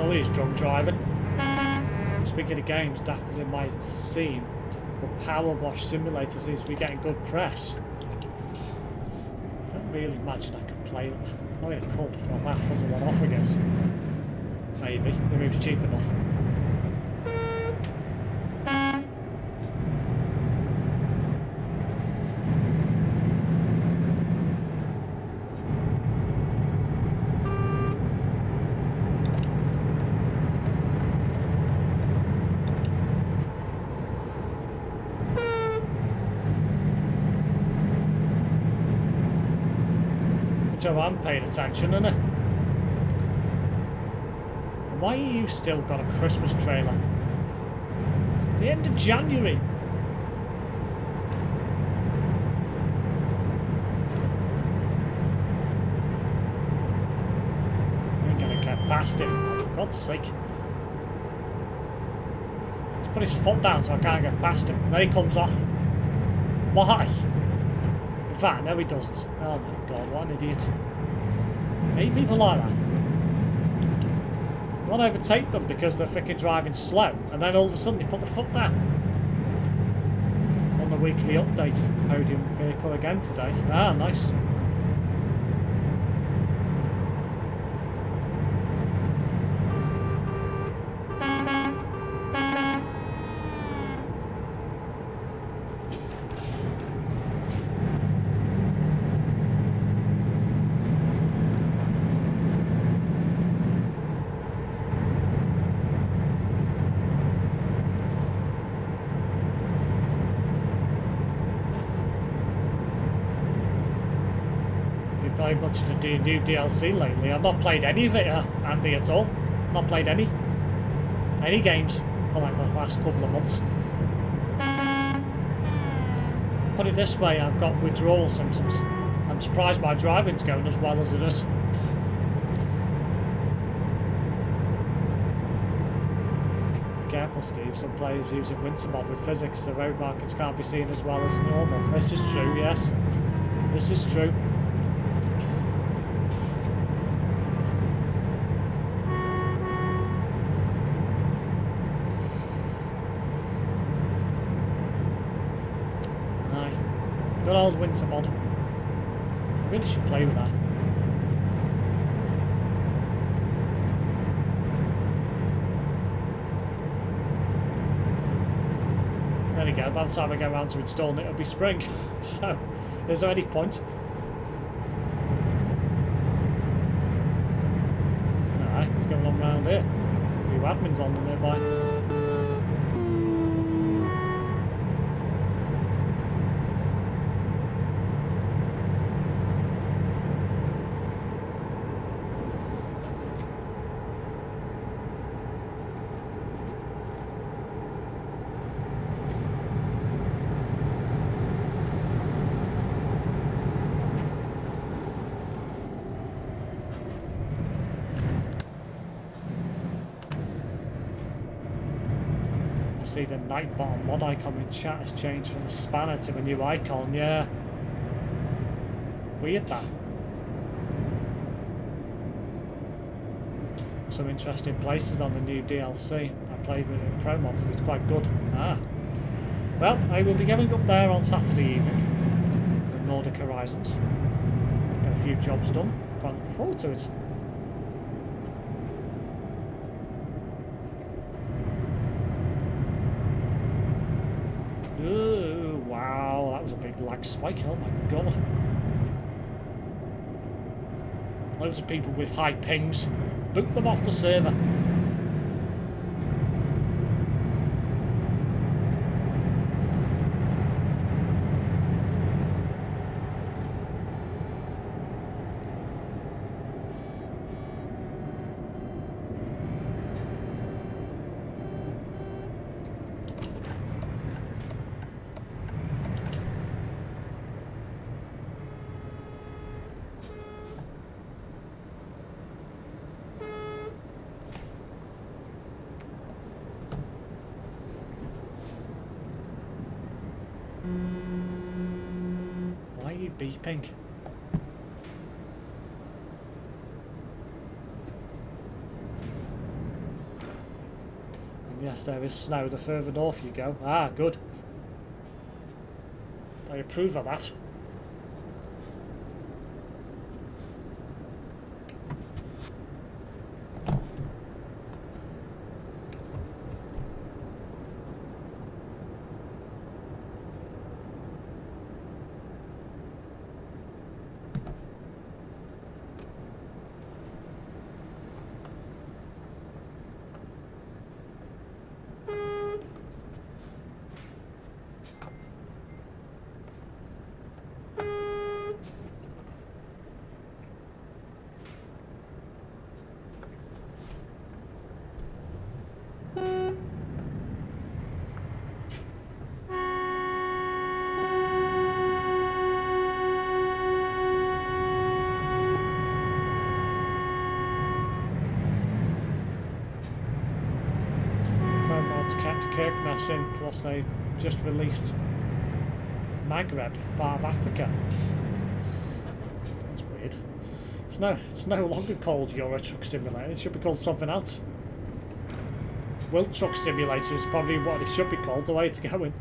Always drunk driving. Speaking of games, daft as it might seem, but Power Wash Simulator seems to be getting good press. I don't really imagine I could play them. I mean, I could if my laugh was a lot off, I guess. Maybe, if it was cheap enough. I'm paying attention, innit? Why are you still got a Christmas trailer? It's the end of January. I ain't gonna get past him, for God's sake. He's put his foot down so I can't get past him. And then he comes off. Why? In fact, no he doesn't. Oh my God, what an idiot. I hate people like that. You want to overtake them because they're freaking driving slow, and then all of a sudden they put the foot down. On the weekly update, podium vehicle again today. Ah, nice. Played much of the new DLC lately. I've not played any of it, Andy, at all. Not played any games for like the last couple of months. Put it this way, I've got withdrawal symptoms. I'm surprised my driving's going as well as it is. Be careful, Steve. Some players using winter mod with physics, so road markets can't be seen as well as normal. This is true, yes. This is true. Good old winter mod. I really should play with that. go. By the time I get around to installing it, it'll be spring. So, is there any point? Alright, what's going on around here? A few admins on the nearby. See the Nightbot mod icon in chat has changed from the spanner to a new icon. Yeah, weird that. Some interesting places on the new DLC. I played with it in Pro Mods and it's quite good. Well, I will be going up there on Saturday evening for Nordic Horizons. Get a few jobs done. Quite looking forward to it. Ooh, wow, that was a big lag spike. Oh my god. Loads of people with high pings. Boot them off the server. Why are you beeping? And yes, there is snow the further north you go. Ah, good. I approve of that. In, plus they just released Maghreb, part of Africa. That's weird. It's no longer called Euro Truck Simulator. It should be called something else. World Truck Simulator is probably what it should be called, the way it's going.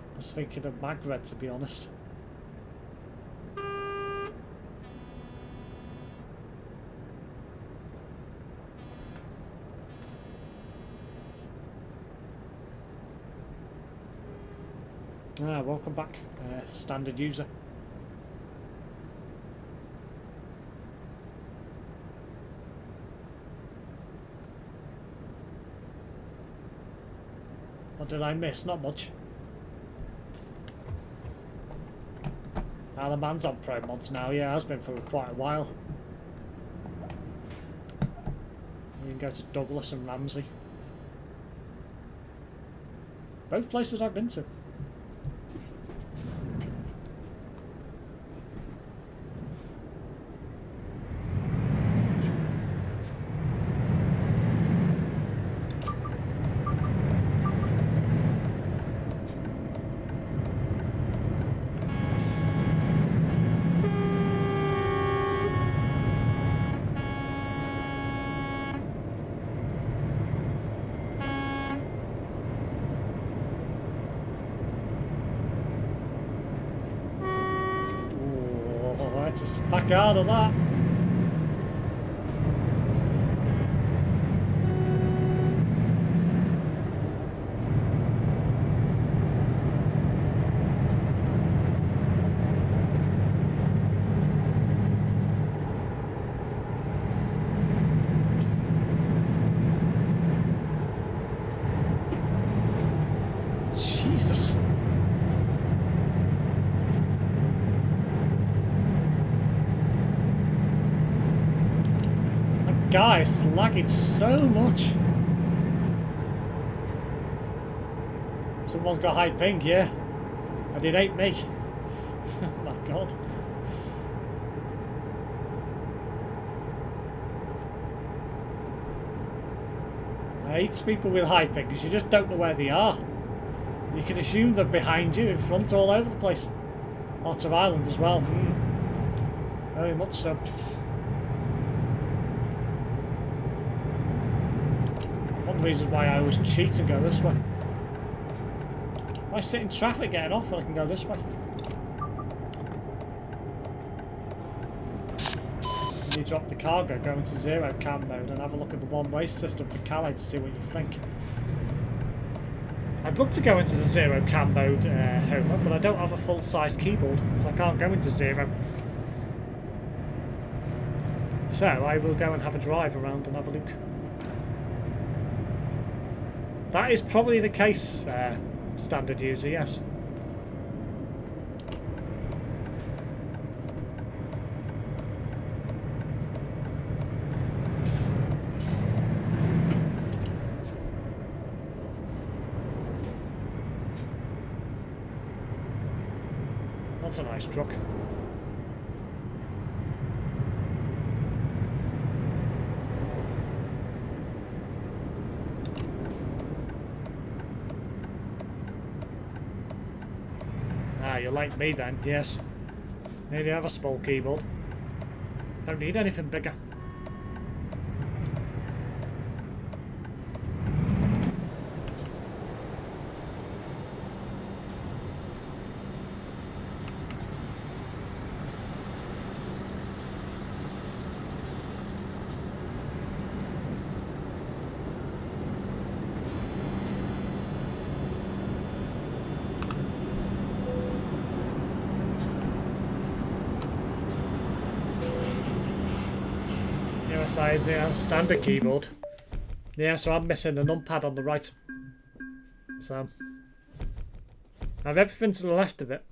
I was thinking of Maghreb, to be honest. Welcome back, standard user. What did I miss? Not much. The man's on Pro Mods now. Yeah, has been for quite a while. You can go to Douglas and Ramsey. Both places I've been to. Let's just back out of that. Jesus. That guy is lagging so much. Someone's got high ping, yeah. And it ain't me. Oh my god. I hate people with high ping because you just don't know where they are. You can assume they're behind you, in front, all over the place. Lots of island as well. Very much so. One of the reasons why I always cheat and go this way. Why sit in traffic getting off when I can go this way? When you drop the cargo, go into zero cam mode and have a look at the one-way system for Calais to see what you think. I'd love to go into the zero cam mode, Homer, but I don't have a full-sized keyboard, so I can't go into zero. So I will go and have a drive around and have a look. That is probably the case, standard user, yes. That's a nice truck. Ah, you're like me then, yes. Need to have a small keyboard. Don't need anything bigger. Size it has a standard keyboard. Yeah, so I'm missing the numpad on the right. So I have everything to the left of it.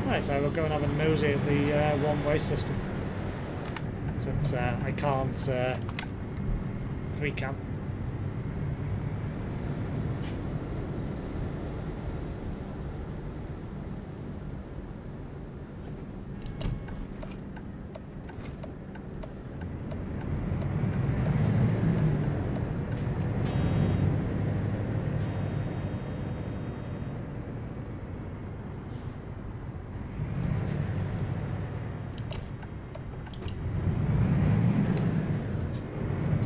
Right, so we'll go and have a nosy at the one-way system. Since I can't free cam.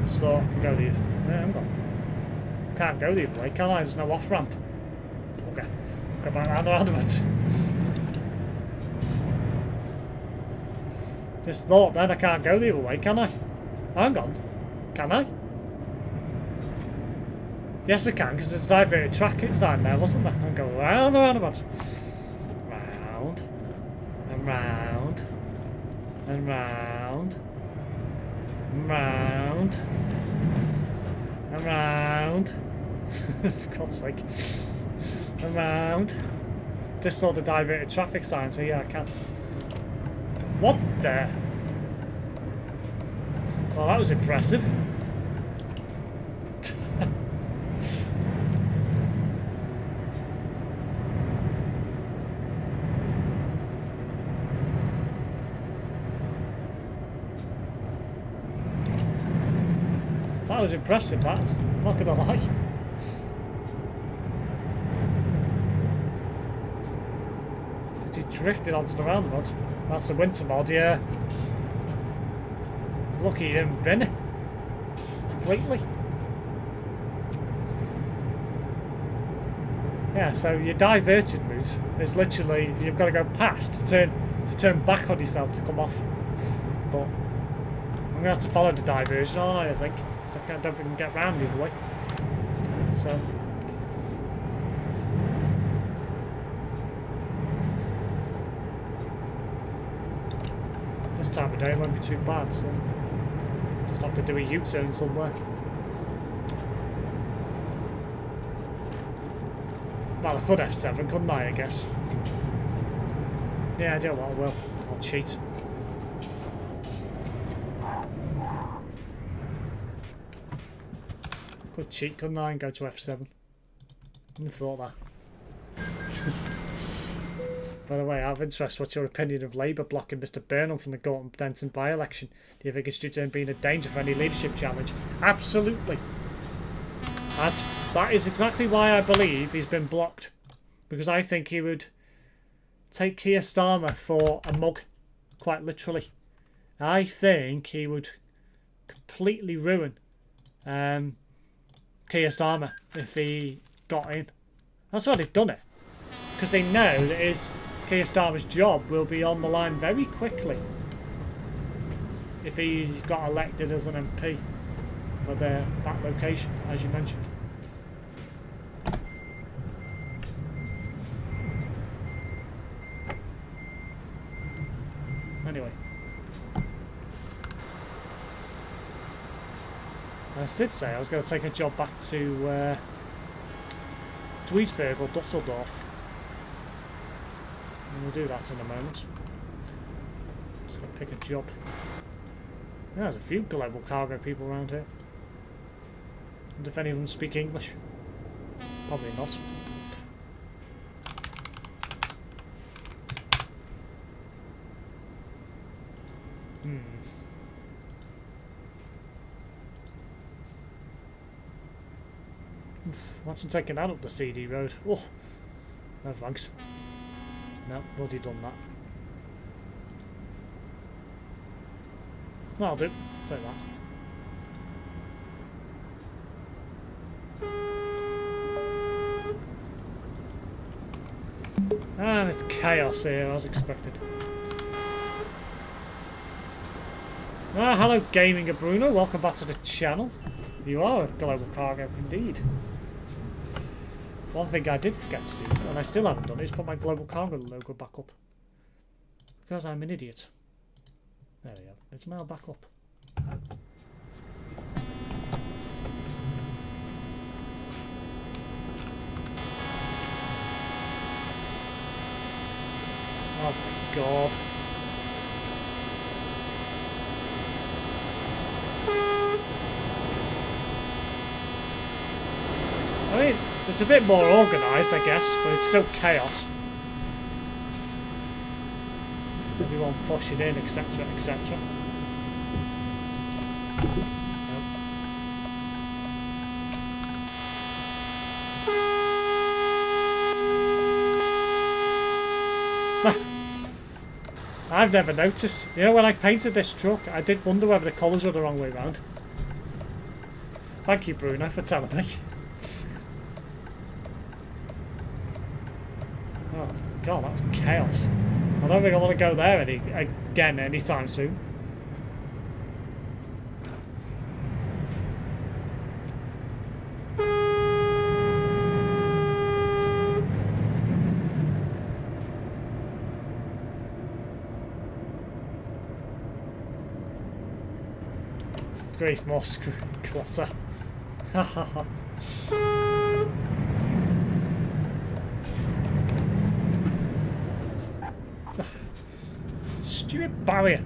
So I can go the can't go the other way, can I? There's no off ramp. Okay. Go back round the roundabouts. Just thought then I can't go the other way, can I? Hang on. Can I? Yes I can, because there's a diverted track inside there, wasn't there? I'll go round the roundabouts. Round. And round. And round. And round. Around. For God's sake. Around. Just saw the diverted traffic sign, so yeah, I can. What the? Well, that was impressive. That was impressive, that's not gonna lie. Did you drift it onto the roundabout? That's a winter mod, yeah. It's lucky you didn't bin it. completely. Yeah, so your diverted route is literally you've got to go past to turn back on yourself to come off. But I'm gonna have to follow the diversion, aren't I think. So I don't think we can get round the other way. So this time of day it won't be too bad, so just have to do a U-turn somewhere. Well, I could F7, couldn't I guess? Yeah, I do know what I will. I'll cheat. Could cheat, couldn't I, and go to F7? Wouldn't have thought that. By the way, out of interest, what's your opinion of Labour blocking Mr Burnham from the Gorton Denton by-election? Do you think it's due to him being a danger for any leadership challenge? Absolutely. That is exactly why I believe he's been blocked. Because I think he would take Keir Starmer for a mug, quite literally. I think he would completely ruin Keir Starmer if he got in. That's why they've done it. Because they know that Keir Starmer's job will be on the line very quickly if he got elected as an MP for that location, as you mentioned. Anyway, I did say I was going to take a job back to Duisburg or Dusseldorf. And we'll do that in a moment. Just going to pick a job. Yeah, there's a few global cargo people around here. And if any of them speak English, probably not. Imagine taking that up the CD road. Oh, no thanks. No, already done that. That'll do. Take that. And it's chaos here, as expected. Hello, Gaming Bruno. Welcome back to the channel. You are a global cargo, indeed. One thing I did forget to do, and I still haven't done it, is put my global cargo logo back up. Because I'm an idiot. There we go. It's now back up. Oh my god. I mean, it's a bit more organised, I guess, but it's still chaos. Everyone pushing in, etc., etc. I've never noticed. You know, when I painted this truck, I did wonder whether the colours were the wrong way round. Thank you, Bruno, for telling me. Oh, God, that's chaos. I don't think I want to go there again anytime soon. Grief, more clutter. Ha ha ha. Stupid barrier.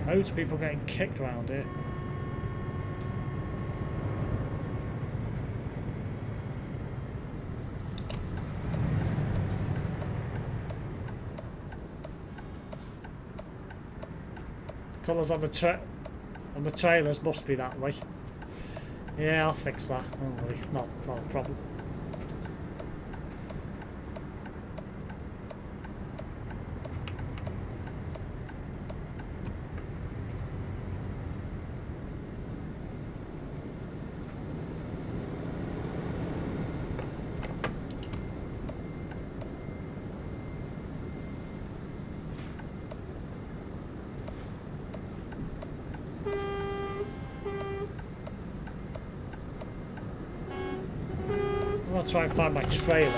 Loads of people getting kicked around here. Colours on the trailers must be that way. Yeah, I'll fix that. Don't worry, not a problem. I'll try and find my trailer.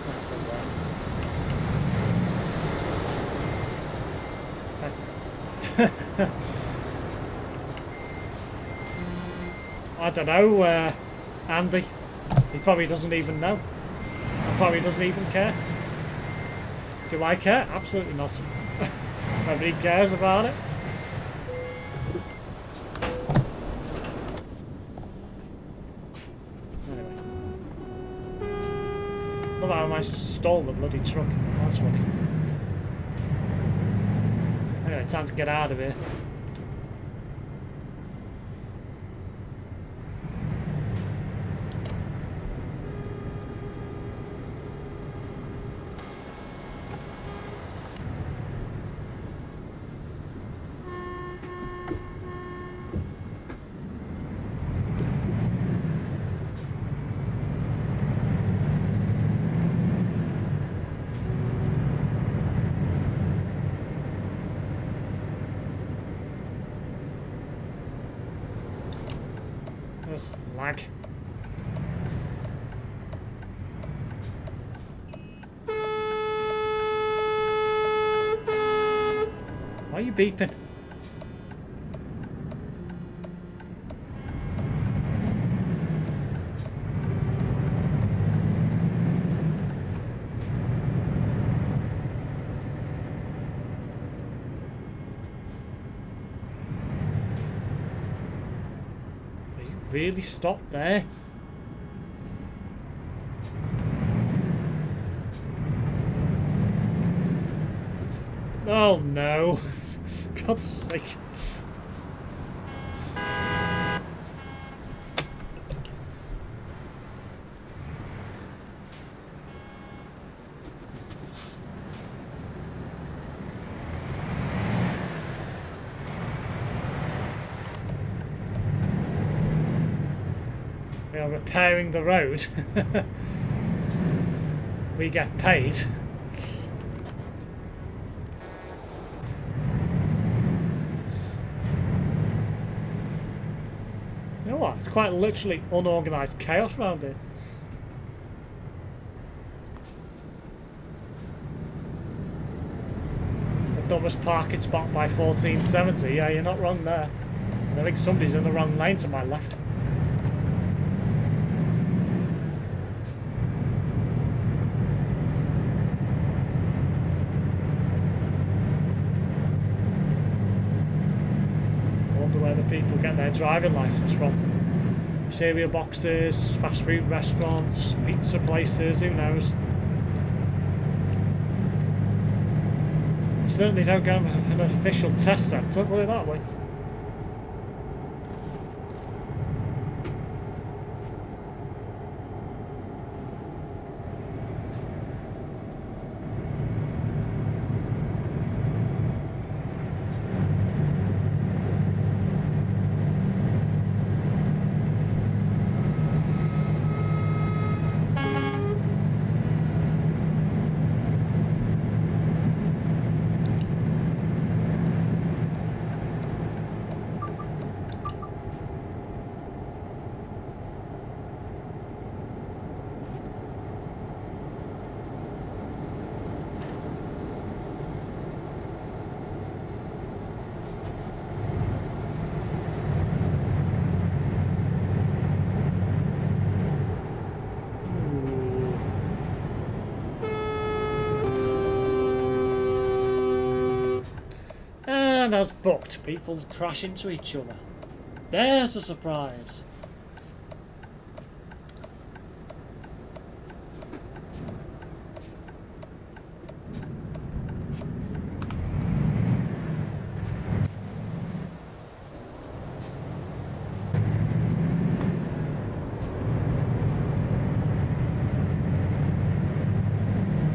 That's up there. I don't know, Andy. He probably doesn't even know. Or probably doesn't even care. Do I care? Absolutely not. Nobody cares about it. I managed to stall the bloody truck. That's funny. Anyway, time to get out of here. Lag. Why are you beeping? Really stopped there? Oh no. God's sake. We are repairing the road. We get paid. You know what? It's quite literally unorganised chaos around here. The dumbest parking spot by 1470. Yeah, you're not wrong there. I think somebody's in the wrong lane to my left. Where the people get their driving licence from. Cereal boxes, fast food restaurants, pizza places, who knows. You certainly don't go with an official test centre, put it that way. And as booked, people crash into each other. There's a surprise.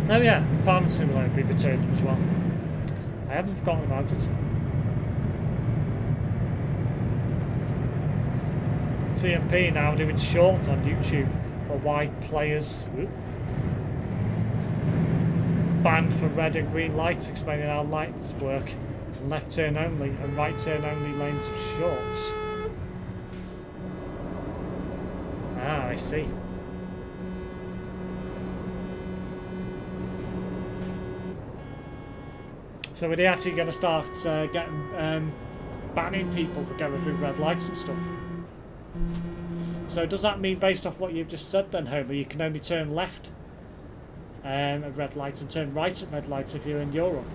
Oh yeah, Farming Simulator will be returning as well. I haven't forgotten about it. TMP now doing shorts on YouTube for wide players. Banned for red and green lights, explaining how lights work. And left turn only and right turn only lanes of shorts. Ah, I see. So are they actually going to start banning people for going through red lights and stuff? So does that mean, based off what you've just said then, Homer, you can only turn left at red lights and turn right at red lights if you're in Europe?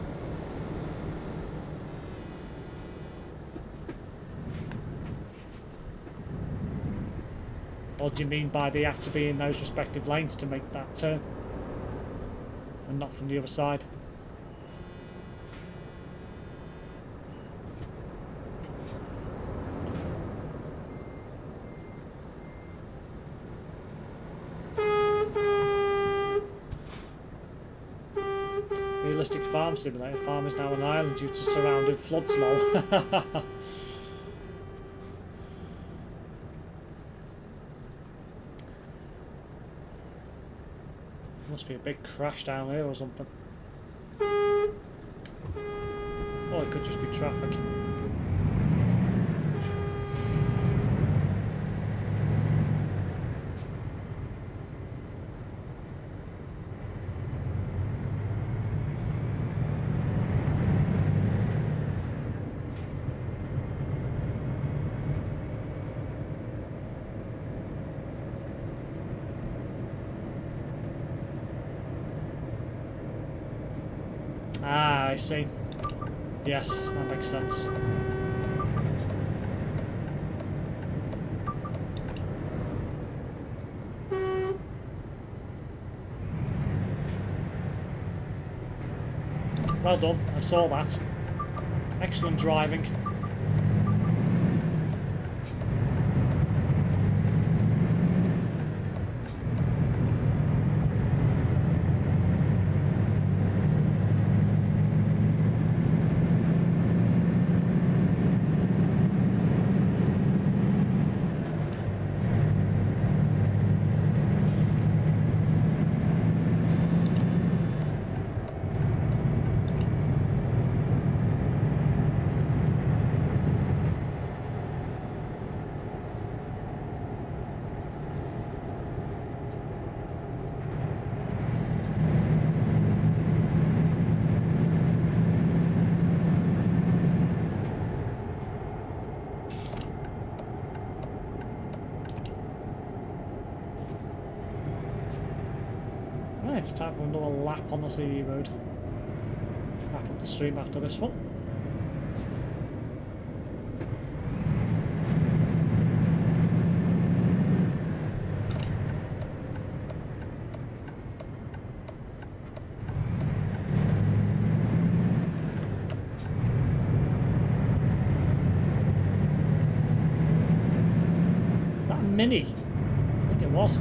Or do you mean by they have to be in those respective lanes to make that turn? And not from the other side? Realistic farm simulator. Farm is now an island due to surrounding floods, lol. Must be a big crash down here or something. Or it could just be traffic. Ah, I see. Yes, that makes sense. Well done, I saw that. Excellent driving. It's time for another lap on the CE road. Wrap up the stream after this one. That Mini, I think it was.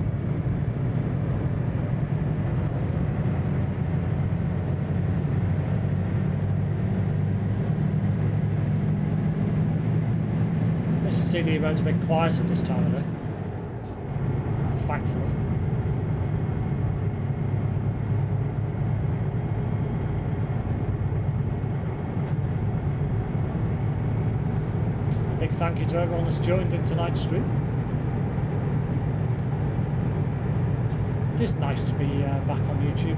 CD road's a bit quiet at this time of day. Thankfully. Big thank you to everyone that's joined in tonight's stream. It is nice to be back on YouTube.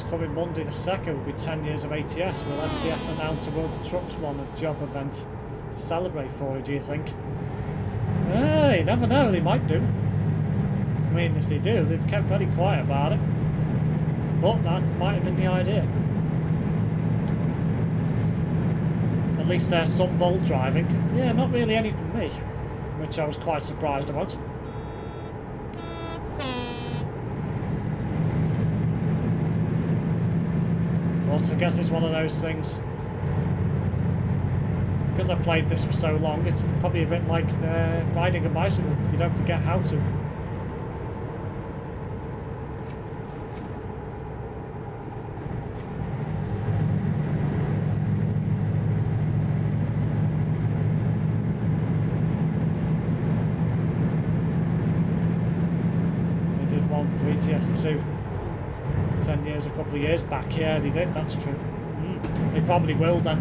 Coming Monday the 2nd will be 10 years of ATS. Will SCS announce a World of Trucks one a job event to celebrate for it, do you think? You never know, they might do. I mean, if they do, they've kept very quiet about it. But that might have been the idea. least there's some bold driving. Yeah, not really any from me, which I was quite surprised about. But I guess it's one of those things. Because I've played this for so long, it's probably a bit like riding a bicycle. You don't forget how to. They did one for ETS2 10 years, a couple of years back. Yeah, they did, that's true. They probably will then.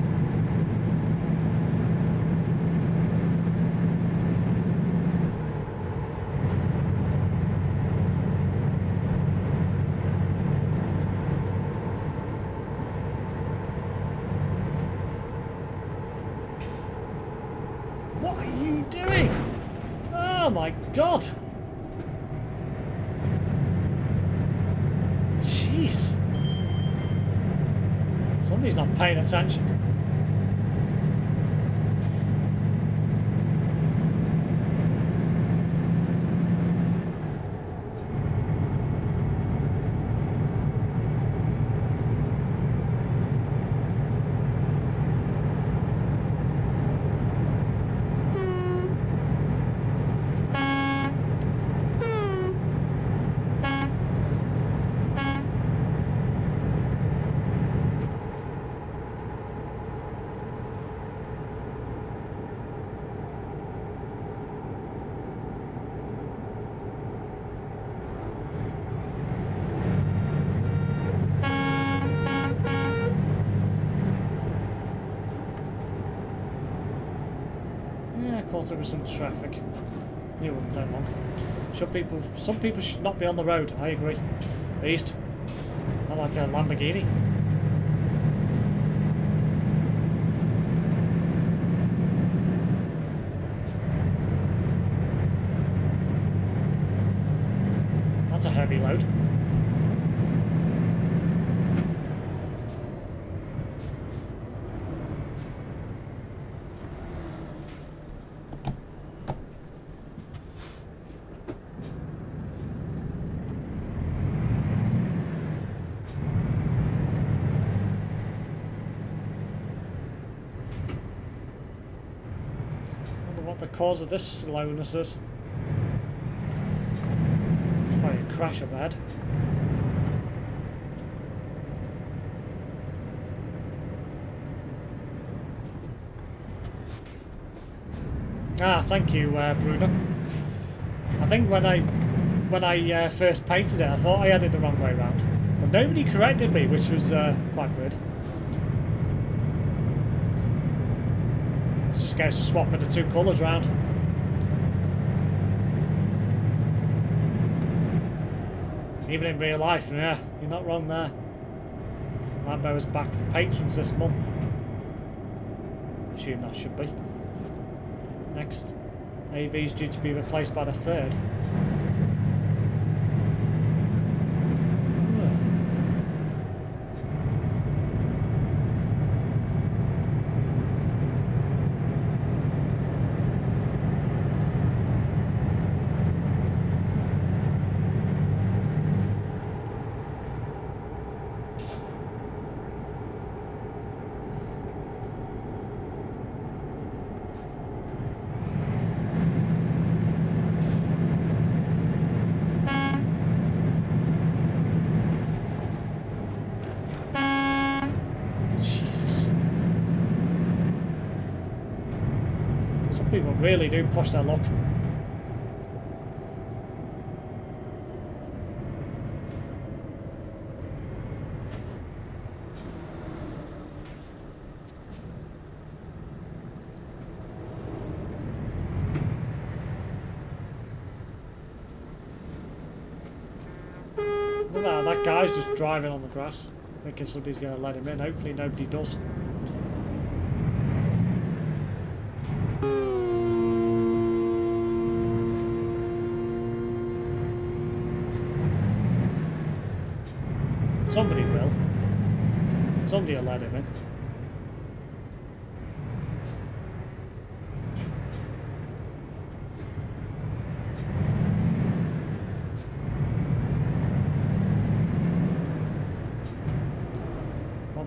What are you doing? Oh my god! Jeez. Somebody's not paying attention. Caught up with some traffic. Knew it wouldn't take long. Some people should not be on the road. I agree. Beast. Not like a Lamborghini. That's a heavy load. What the cause of this slowness is. Probably a crash up ahead. Ah, thank you, Bruno. I think when I first painted it, I thought I had it the wrong way around, but nobody corrected me, which was quite weird. Just gets to swap the two colours round. Even in real life, yeah, you're not wrong there. Lambo is back for patrons this month. I assume that should be. Next AV is due to be replaced by the third. People really do push their luck. Look at that guy's just driving on the grass, thinking somebody's going to let him in. Hopefully nobody does. Somebody will. Somebody will let him in.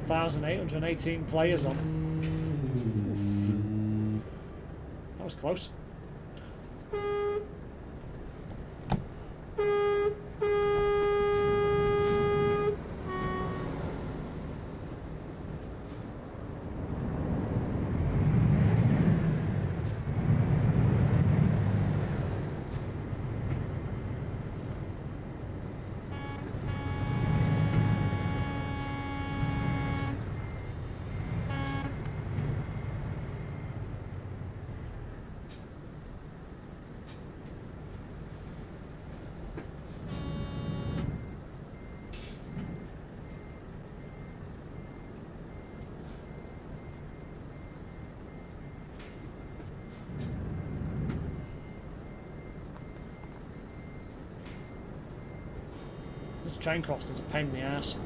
1,818 players on. That was close. Train crossing's a pain in the ass.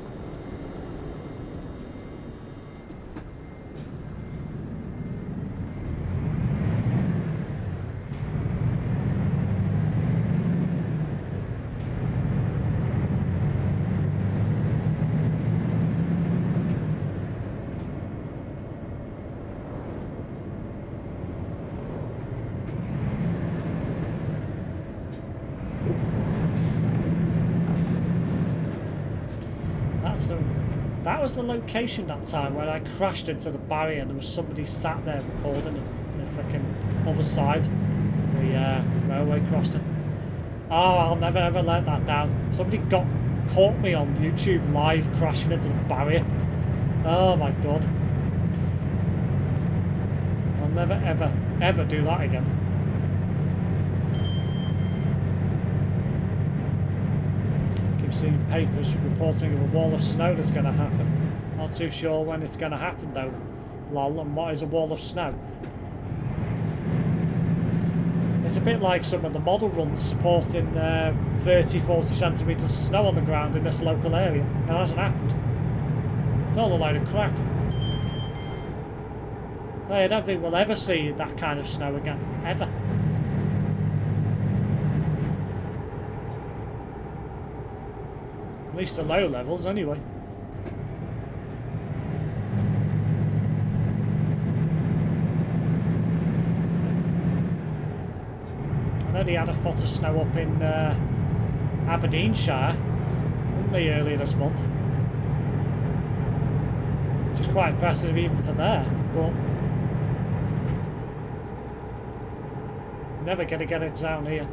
That was the location that time where I crashed into the barrier and there was somebody sat there recording the freaking other side of the railway crossing. Oh, I'll never ever let that down. Somebody caught me on YouTube live crashing into the barrier. Oh my god. I'll never ever ever do that again. Seeing papers reporting of a wall of snow that's going to happen. Not too sure when it's going to happen though. Lol, and what is a wall of snow? It's a bit like some of the model runs supporting 30-40 centimetres of snow on the ground in this local area. It hasn't happened. It's all a load of crap. I don't think we'll ever see that kind of snow again. Ever. At least the low levels, anyway. I know they had a foot of snow up in Aberdeenshire, didn't they, earlier this month? Which is quite impressive even for there, but never going to get it down here.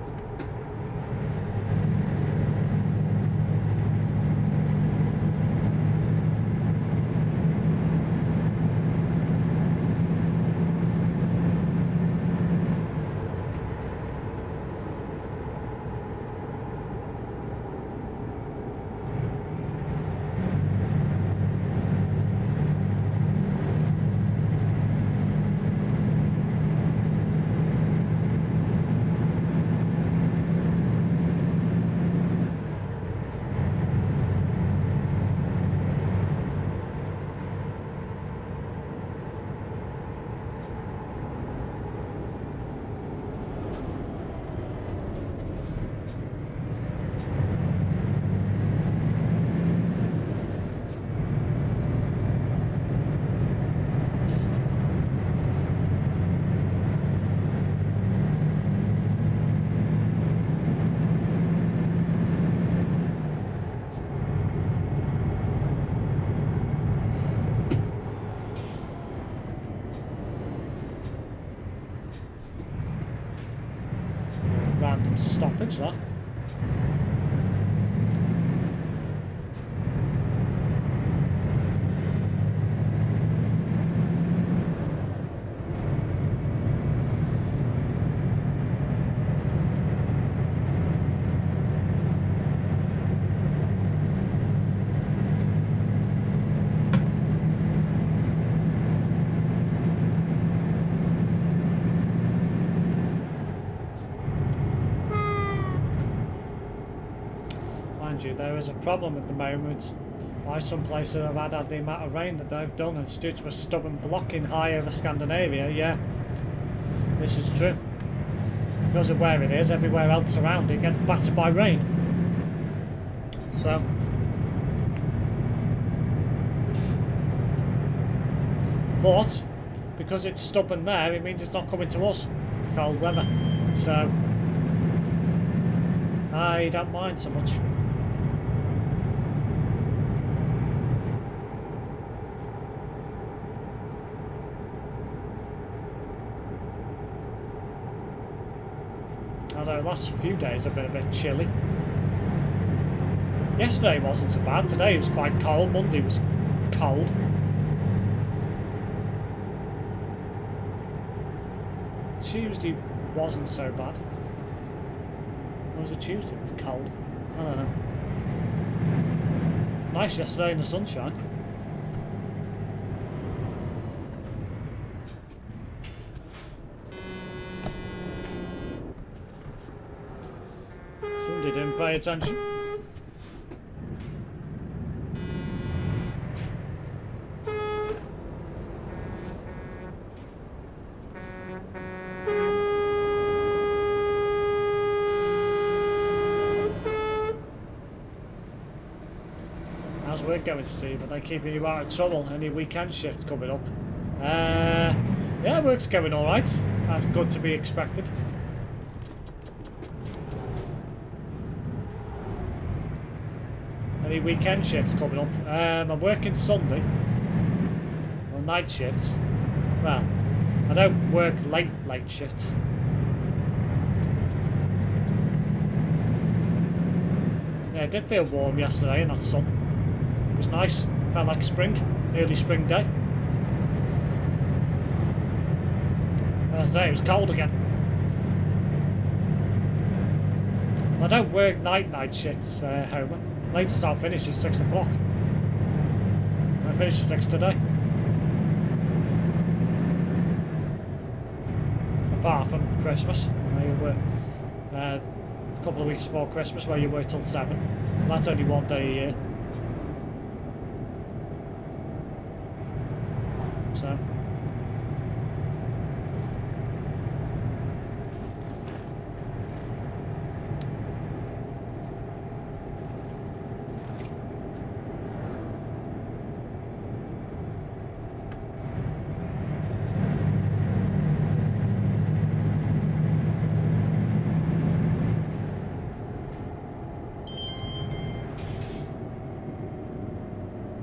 Stoppage there. There is a problem at the moment. Why some places have had the amount of rain that they've done. It's due to a stubborn blocking high over Scandinavia. Yeah, this is true. Because of where it is, everywhere else around it gets battered by rain. So But because it's stubborn there, it means it's not coming to us. The cold weather. So I don't mind so much. Although the last few days have been a bit chilly. Yesterday wasn't so bad. Today it was quite cold. Monday was cold. Tuesday wasn't so bad. Or was it Tuesday? It was cold. I don't know. Nice yesterday in the sunshine. Somebody didn't pay attention. How's work going, Steve? Are they keeping you out of trouble? Any weekend shift coming up? Yeah, work's going alright. That's good to be expected. Any weekend shift coming up? I'm working Sunday. Well, night shifts. Well, I don't work late shifts. Yeah, it did feel warm yesterday in that sun. It was nice. Felt like spring. Early spring day. Yesterday it was cold again. I don't work night shifts, Homer. Latest I'll finish is 6 o'clock. I finished at 6 today. Apart from Christmas, where you work a couple of weeks before Christmas, where you work till 7. That's only one day a year. So.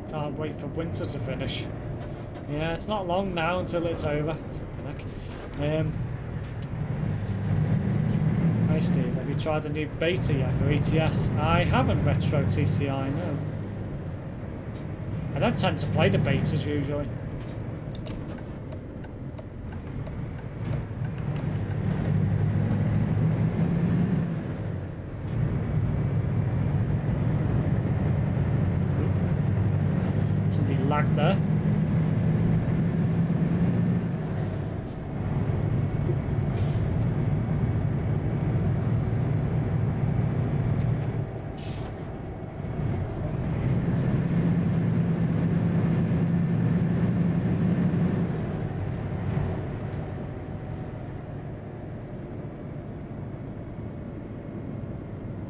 Can't wait for winter to finish. Yeah, it's not long now until it's over. Hey Steve, have you tried the new beta yet for ETS? I haven't Retro TCI, no. I don't tend to play the betas usually. Somebody lagged there.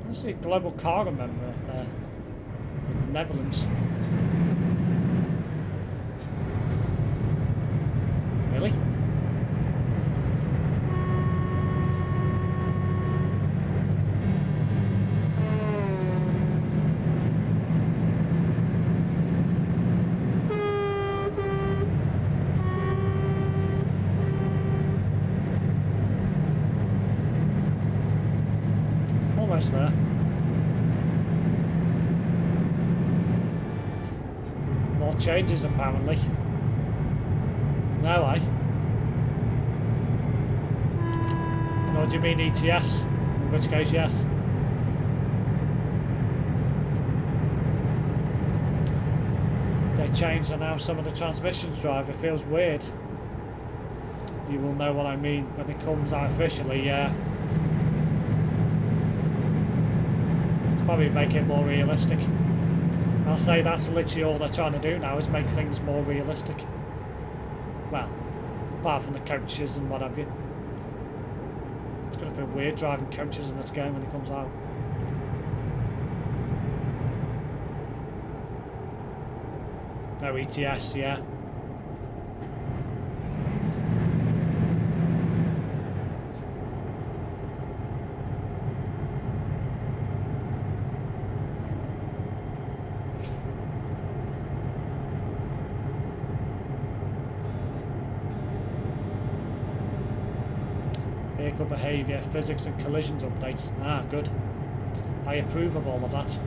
I see a global cargo member there in the Netherlands. Really? Almost there. More changes apparently. No, Or do you mean ETS? In which case, yes. They changed and now some of the transmissions drive. It feels weird. You will know what I mean when it comes out officially, yeah. It's probably make it more realistic. I'll say that's literally all they're trying to do now, is make things more realistic. Well, apart from the coaches and what have you. It's going to feel weird driving coaches in this game when it comes out. No ETS, yeah. vehicle behaviour, physics and collisions updates. Ah, good. I approve of all of that.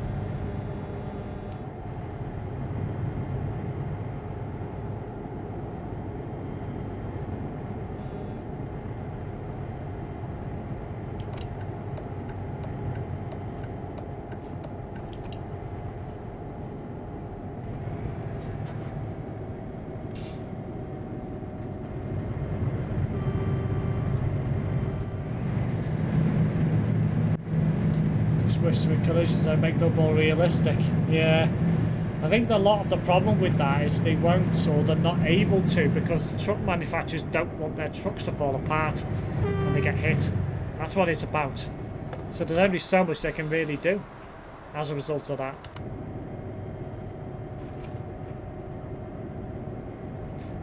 With collisions that make them more realistic. Yeah, I think a lot of the problem with that is they won't, or they're not able to, because the truck manufacturers don't want their trucks to fall apart when they get hit. That's what it's about. So there's only so much they can really do as a result of that.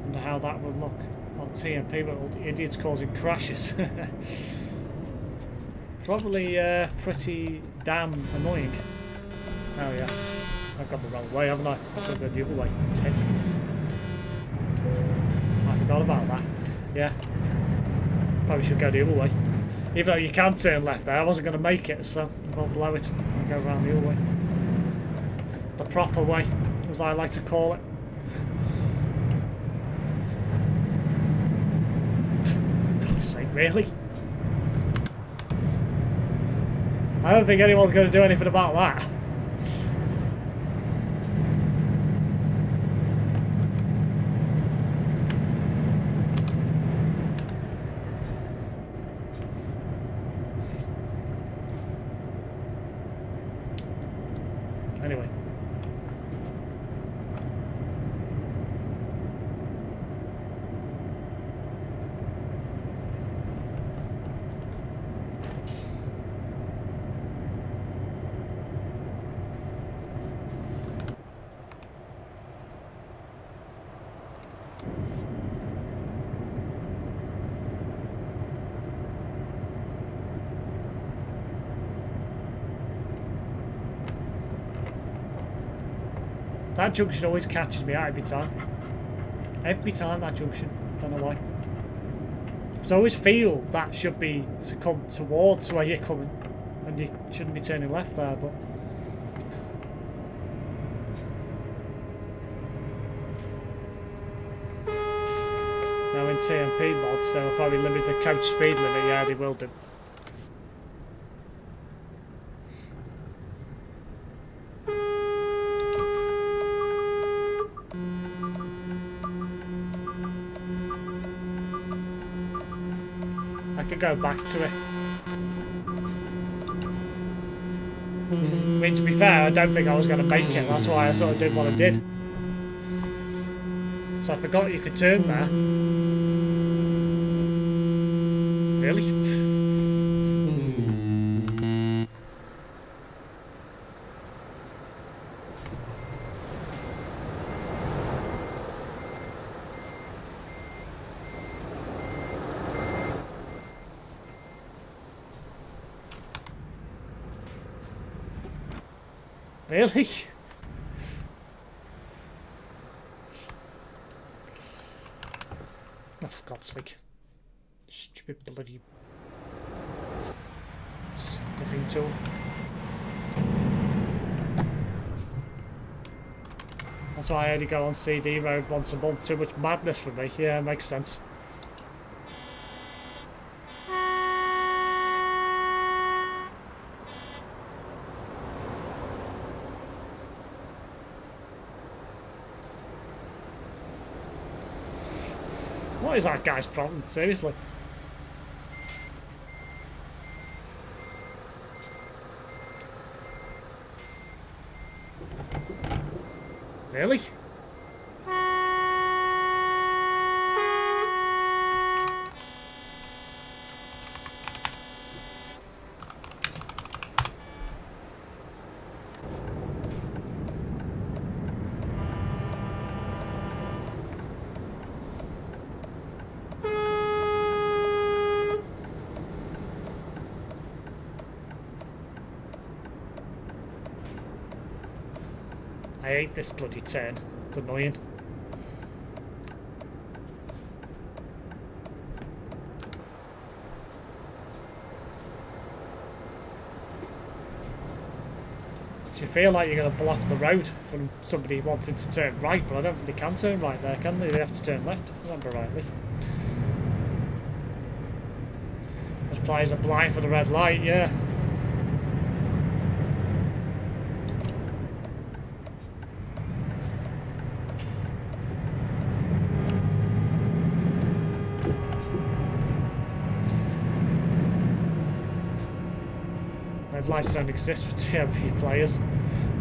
Wonder how that would look on TMP with all the idiots causing crashes. Probably pretty damn annoying. Oh yeah, I've gone the wrong way, haven't I? I should go the other way. Tit. I forgot about that. Yeah, probably should go the other way. Even though you can turn left there, I wasn't going to make it, so I'll blow it and go around the other way. The proper way, as I like to call it. God's sake, really? I don't think anyone's going to do anything about that. Anyway. That junction always catches me out every time. Every time, that junction. Don't know why. So I always feel that should be to come towards where you're coming. And you shouldn't be turning left there, but... Now in TMP mods, they'll probably limit the coach speed limit. Yeah, they will do. Go back to it. I mean, to be fair, I don't think I was going to make it. That's why I sort of did what I did. So I forgot you could turn there. Really? Really? Oh, for God's sake. Stupid bloody sniffing tool. That's why I only go on CD mode once a month. Too much madness for me. Yeah, makes sense. What is that guy's problem? Seriously. Really? I hate this bloody turn. It's annoying. You feel like you're going to block the road from somebody wanting to turn right, but I don't think they can turn right there, can they? They have to turn left, if I remember rightly. Those players are blind for the red light, yeah. Red lights don't exist for TMV players.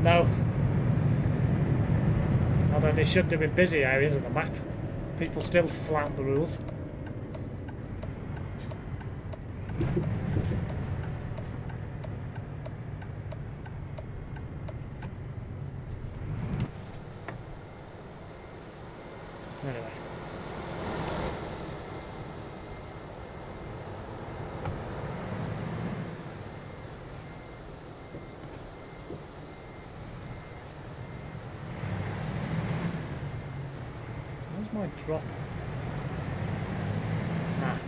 No. Although they should do in busy areas of the map. People still flout the rules. Anyway. Where's my drop? Ah.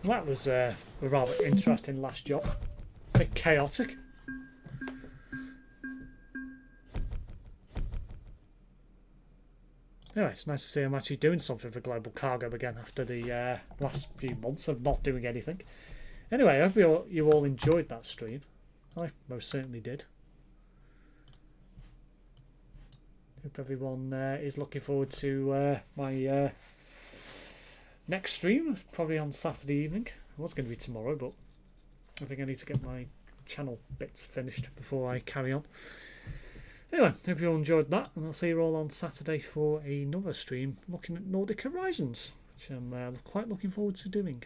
That was a rather interesting last job. A bit chaotic. Anyway, it's nice to see I'm actually doing something for Global Cargo again after the last few months of not doing anything. Anyway, I hope you all enjoyed that stream. I most certainly did. Hope everyone is looking forward to my next stream, probably on Saturday evening. It was going to be tomorrow, but I think I need to get my channel bits finished before I carry on. Anyway, hope you all enjoyed that, and I'll see you all on Saturday for another stream looking at Nordic Horizons, which I'm quite looking forward to doing.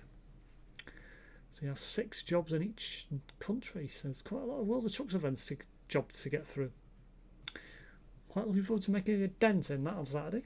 So you have 6 jobs in each country, so there's quite a lot of World of Trucks events jobs to get through. Quite looking forward to making a dent in that on Saturday.